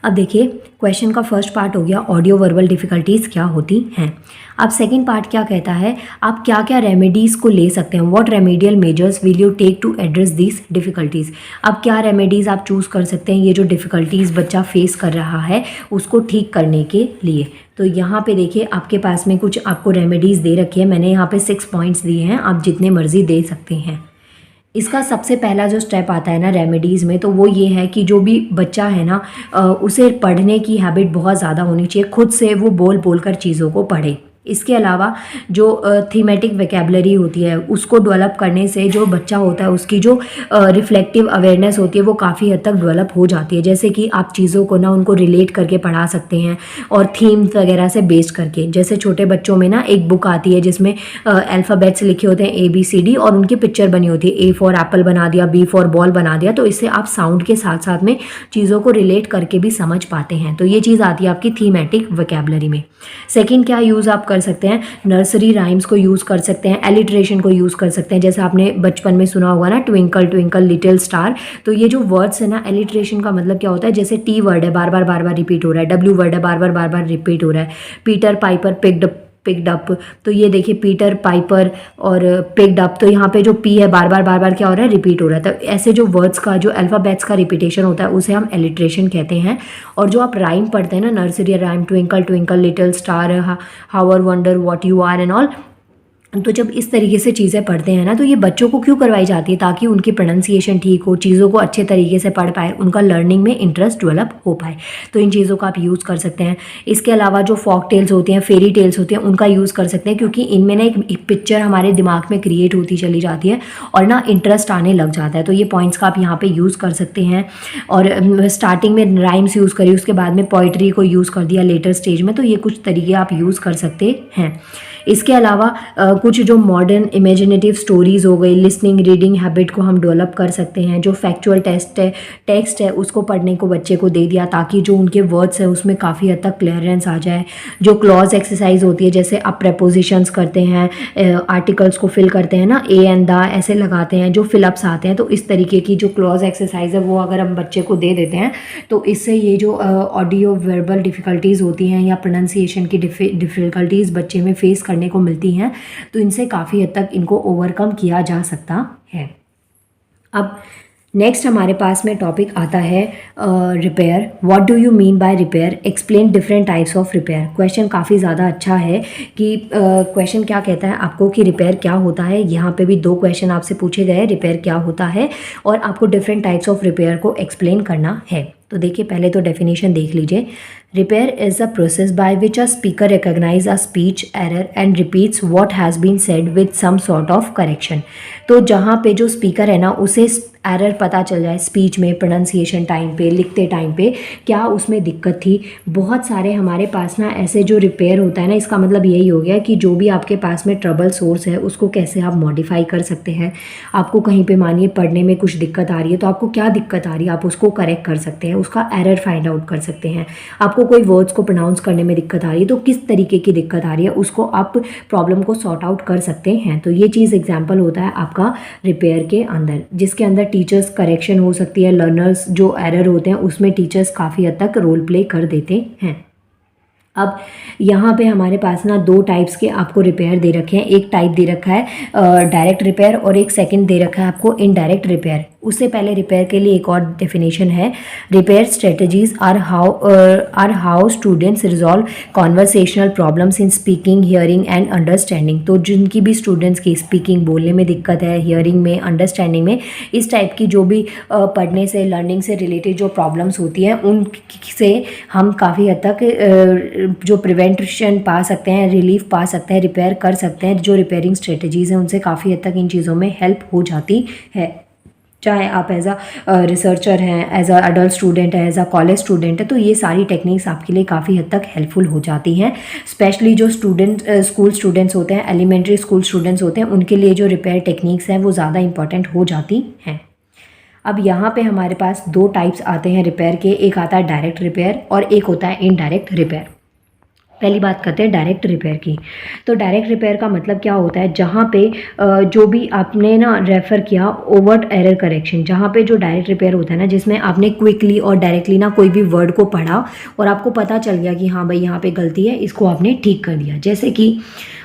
अब देखिए, क्वेश्चन का फर्स्ट पार्ट हो गया ऑडियो वर्बल डिफ़िकल्टीज़ क्या होती हैं। अब सेकंड पार्ट क्या कहता है, आप क्या क्या रेमेडीज़ को ले सकते हैं, what remedial measures will you take to address this difficulties. अब क्या रेमेडीज़ आप चूज़ कर सकते हैं ये जो डिफ़िकल्टीज़ बच्चा फेस कर रहा है उसको ठीक करने के लिए। तो यहाँ पे देखिए, आपके पास में कुछ आपको रेमेडीज़ दे रखी है, मैंने यहाँ पे 6 पॉइंट्स दिए हैं, आप जितने मर्जी दे सकते हैं। इसका सबसे पहला जो स्टेप आता है ना रेमेडीज़ में, तो वो ये है कि जो भी बच्चा है ना उसे पढ़ने की हैबिट बहुत ज़्यादा होनी चाहिए, खुद से वो बोल बोल कर चीज़ों को पढ़े। इसके अलावा जो थीमेटिक वोकैबुलरी होती है उसको डेवलप करने से जो बच्चा होता है उसकी जो रिफ्लेक्टिव अवेयरनेस होती है वो काफ़ी हद तक डेवलप हो जाती है। जैसे कि आप चीज़ों को ना उनको रिलेट करके पढ़ा सकते हैं और थीम्स वगैरह से बेस्ड करके। जैसे छोटे बच्चों में ना एक बुक आती है जिसमें अल्फ़ाबेट्स लिखे होते हैं ABCD और उनकी पिक्चर बनी होती है, A फॉर एप्पल बना दिया, B फॉर बॉल बना दिया, तो इससे आप साउंड के साथ साथ में चीज़ों को रिलेट करके भी समझ पाते हैं। तो ये चीज़ आती है आपकी थीमेटिक वोकैबुलरी में। सेकेंड क्या यूज़ आप कर सकते हैं, नर्सरी राइम्स को यूज़ कर सकते हैं, एलिट्रेशन को यूज़ कर सकते हैं। जैसे आपने बचपन में सुना होगा ना ट्विंकल ट्विंकल लिटिल स्टार, तो ये जो वर्ड्स है ना, एलिट्रेशन का मतलब क्या होता है, जैसे T वर्ड है बार बार रिपीट हो रहा है, W वर्ड है बार बार रिपीट हो रहा है, पीटर पाइपर पिक्ड अप, तो ये देखिए पीटर पाइपर और पिक्ड अप, तो यहाँ पे जो P है बार बार क्या हो रहा है, रिपीट हो रहा है। तो ऐसे जो वर्ड्स का, जो अल्फ़ाबेट्स का रिपीटेशन होता है उसे हम एलिट्रेशन कहते हैं। और जो आप राइम पढ़ते हैं ना, nursery rhyme, twinkle twinkle little star, how wonder what you are and all, तो जब इस तरीके से चीज़ें पढ़ते हैं ना, तो ये बच्चों को क्यों करवाई जाती है, ताकि उनकी प्रोनाउंसिएशन ठीक हो, चीज़ों को अच्छे तरीके से पढ़ पाए, उनका लर्निंग में इंटरेस्ट डेवलप हो पाए। तो इन चीज़ों का आप यूज़ कर सकते हैं। इसके अलावा जो फॉक टेल्स होते हैं, फेरी टेल्स होते हैं, उनका यूज़ कर सकते हैं, क्योंकि इनमें ना एक पिक्चर हमारे दिमाग में क्रिएट होती चली जाती है और ना इंटरेस्ट आने लग जाता है। तो ये पॉइंट्स का आप यहाँ पर यूज़ कर सकते हैं। और स्टार्टिंग में राइम्स यूज़ करिए, उसके बाद में पोइट्री को यूज़ कर दिया लेटर स्टेज में, तो ये कुछ तरीके आप यूज़ कर सकते हैं। इसके अलावा कुछ जो मॉडर्न इमेजिनेटिव स्टोरीज़ हो गई, लिसनिंग रीडिंग हैबिट को हम डेवलप कर सकते हैं। जो फैक्चुअल टेक्स्ट है उसको पढ़ने को बच्चे को दे दिया, ताकि जो उनके वर्ड्स है उसमें काफ़ी हद तक क्लियरेंस आ जाए। जो क्लॉज एक्सरसाइज होती है, जैसे आप प्रेपोजिशंस करते हैं, आर्टिकल्स को फिल करते हैं ना, ए एंड द ऐसे लगाते हैं, जो फिलअप्स आते हैं, तो इस तरीके की जो क्लॉज एक्सरसाइज है वो अगर हम बच्चे को दे देते हैं तो इससे ये जो ऑडियो वर्बल डिफ़िकल्टीज़ होती हैं या प्रोनाउंसिएशन की डिफ़िकल्टीज़ बच्चे में फेस करने को मिलती हैं, तो इनसे काफ़ी हद तक इनको ओवरकम किया जा सकता है। अब नेक्स्ट हमारे पास में टॉपिक आता है repair. What do you mean by repair, explain different types of repair. Question काफ़ी ज़्यादा अच्छा है कि क्वेश्चन क्या कहता है आपको कि रिपेयर क्या होता है। यहाँ पे भी 2 क्वेश्चन आपसे पूछे गए, रिपेयर क्या होता है और आपको डिफरेंट टाइप्स ऑफ रिपेयर को एक्सप्लेन करना है। तो देखिए पहले तो डेफिनेशन देख लीजिए। Repair is a process by which a speaker recognize a speech error and repeats what has been said with some sort of correction. तो जहाँ पे जो स्पीकर है ना उसे एरर पता चल जाए स्पीच में, प्रोनाउंसिएशन टाइम पे, लिखते टाइम पे क्या उसमें दिक्कत थी। बहुत सारे हमारे पास ना ऐसे जो रिपेयर होता है ना, इसका मतलब यही हो गया कि जो भी आपके पास में ट्रबल सोर्स है उसको कैसे आप मॉडिफाई कर सकते हैं। आपको कहीं पे मानिए पढ़ने में कुछ दिक्कत आ रही है तो आपको क्या दिक्कत आ रही है आप उसको करेक्ट कर सकते हैं, उसका एरर फाइंड आउट कर सकते हैं। आपको कोई वर्ड्स को प्रोनाउंस करने में दिक्कत आ रही है तो किस तरीके की दिक्कत आ रही है उसको आप प्रॉब्लम को सॉर्ट आउट कर सकते हैं। तो ये चीज़ एग्जाम्पल होता है आपका रिपेयर के अंदर, जिसके अंदर टीचर्स करेक्शन हो सकती है, लर्नर्स जो एरर होते हैं उसमें टीचर्स काफ़ी हद तक रोल प्ले कर देते हैं। अब यहाँ पे हमारे पास ना 2 टाइप्स के आपको रिपेयर दे रखे हैं। एक टाइप दे रखा है डायरेक्ट रिपेयर और एक सेकंड दे रखा है आपको इनडायरेक्ट रिपेयर। उससे पहले रिपेयर के लिए एक और डेफिनेशन है। Repair strategies are how students resolve conversational problems in speaking, hearing and understanding. तो जिनकी भी स्टूडेंट्स की स्पीकिंग, बोलने में दिक्कत है, हियरिंग में, अंडरस्टैंडिंग में, इस टाइप की जो भी पढ़ने से, लर्निंग से रिलेटेड जो प्रॉब्लम्स होती हैं उनसे हम काफ़ी हद तक जो प्रिवेंशन पा सकते हैं, रिलीफ पा सकते हैं, रिपेयर कर सकते हैं। जो रिपेयरिंग स्ट्रेटजीज़ हैं उनसे काफ़ी हद तक इन चीज़ों में हेल्प हो जाती है। चाहे आप एज अ रिसर्चर हैं, एज अ अडल्ट स्टूडेंट है, एज अ कॉलेज स्टूडेंट है, तो ये सारी टेक्निक्स आपके लिए काफ़ी हद तक हेल्पफुल हो जाती हैं। स्पेशली जो स्कूल स्टूडेंट्स होते हैं, एलिमेंट्री स्कूल स्टूडेंट्स होते हैं, उनके लिए जो रिपेयर टेक्निक्स हैं वो ज़्यादा इंपॉर्टेंट हो जाती हैं। अब यहाँ पे हमारे पास 2 टाइप्स आते हैं रिपेयर के। एक आता है डायरेक्ट रिपेयर और एक होता है इनडायरेक्ट रिपेयर। पहली बात करते हैं डायरेक्ट रिपेयर की। तो डायरेक्ट रिपेयर का मतलब क्या होता है, जहाँ पे जो भी आपने ना रेफ़र किया ओवर्ट एरर करेक्शन, जहाँ पे जो डायरेक्ट रिपेयर होता है ना, जिसमें आपने क्विकली और डायरेक्टली ना कोई भी वर्ड को पढ़ा और आपको पता चल गया कि हाँ भाई यहाँ पे गलती है, इसको आपने ठीक कर दिया। जैसे कि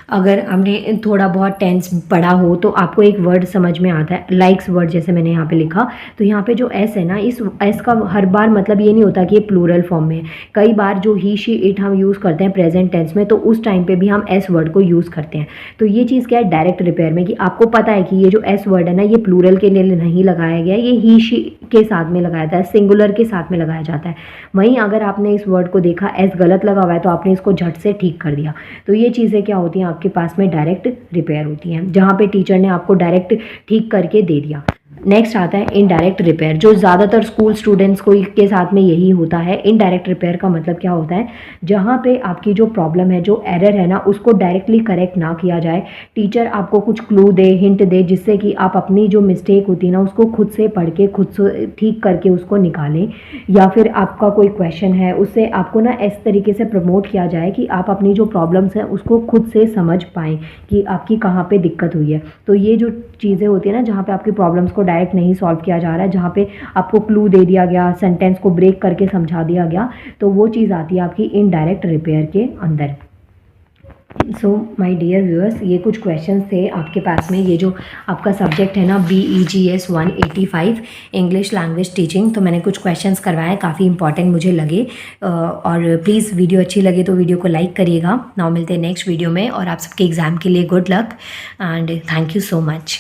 अगर हमने थोड़ा बहुत टेंस पढ़ा हो तो आपको एक वर्ड समझ में आता है, लाइक्स वर्ड जैसे मैंने यहाँ पे लिखा, तो यहाँ पे जो एस है ना, इस एस का हर बार मतलब ये नहीं होता कि ये प्लूरल फॉर्म में है। कई बार जो ही, शी, इट हम यूज़ करते हैं प्रेजेंट टेंस में, तो उस टाइम पे भी हम एस वर्ड को यूज़ करते हैं। तो ये चीज़ क्या है डायरेक्ट रिपेयर में, कि आपको पता है कि ये जो एस वर्ड है ना, ये प्लूरल के लिए नहीं लगाया गया, ये ही, शी के साथ में लगाया जाता है, सिंगुलर के साथ में लगाया जाता है। वहीं अगर आपने इस वर्ड को देखा एस गलत लगा हुआ है तो आपने इसको झट से ठीक कर दिया। तो ये चीज़ें क्या होती हैं आपके पास में डायरेक्ट रिपेयर होती हैं, जहाँ पे टीचर ने आपको डायरेक्ट ठीक करके दे दिया। नेक्स्ट आता है इनडायरेक्ट रिपेयर, जो ज़्यादातर स्कूल स्टूडेंट्स को के साथ में यही होता है। इनडायरेक्ट रिपेयर का मतलब क्या होता है, जहाँ पे आपकी जो प्रॉब्लम है, जो एरर है ना, उसको डायरेक्टली करेक्ट ना किया जाए। टीचर आपको कुछ क्लू दे, हिंट दे, जिससे कि आप अपनी जो मिस्टेक होती है ना उसको खुद से पढ़ के खुद से ठीक करके उसको निकालें। या फिर आपका कोई क्वेश्चन है, उससे आपको ना इस तरीके से प्रमोट किया जाए कि आप अपनी जो प्रॉब्लम्स हैं उसको खुद से समझ पाएँ कि आपकी कहाँ पे दिक्कत हुई है। तो ये जो चीज़ें होती है ना, जहाँ पे आपकी प्रॉब्लम्स को डायरेक्ट नहीं सॉल्व किया जा रहा है, जहाँ पे आपको क्लू दे दिया गया, सेंटेंस को ब्रेक करके समझा दिया गया, तो वो चीज़ आती है आपकी इनडायरेक्ट रिपेयर के अंदर। सो माय डियर व्यूअर्स, ये कुछ क्वेश्चंस थे आपके पास में। ये जो आपका सब्जेक्ट है ना BEGS 185 इंग्लिश लैंग्वेज टीचिंग, तो मैंने कुछ क्वेश्चंस करवाए, काफ़ी इंपॉर्टेंट मुझे लगे। और प्लीज़ वीडियो अच्छी लगे तो वीडियो को लाइक करिएगा। नाउ मिलते हैं नेक्स्ट वीडियो में, और आप सबके एग्ज़ाम के लिए good luck and thank you so much.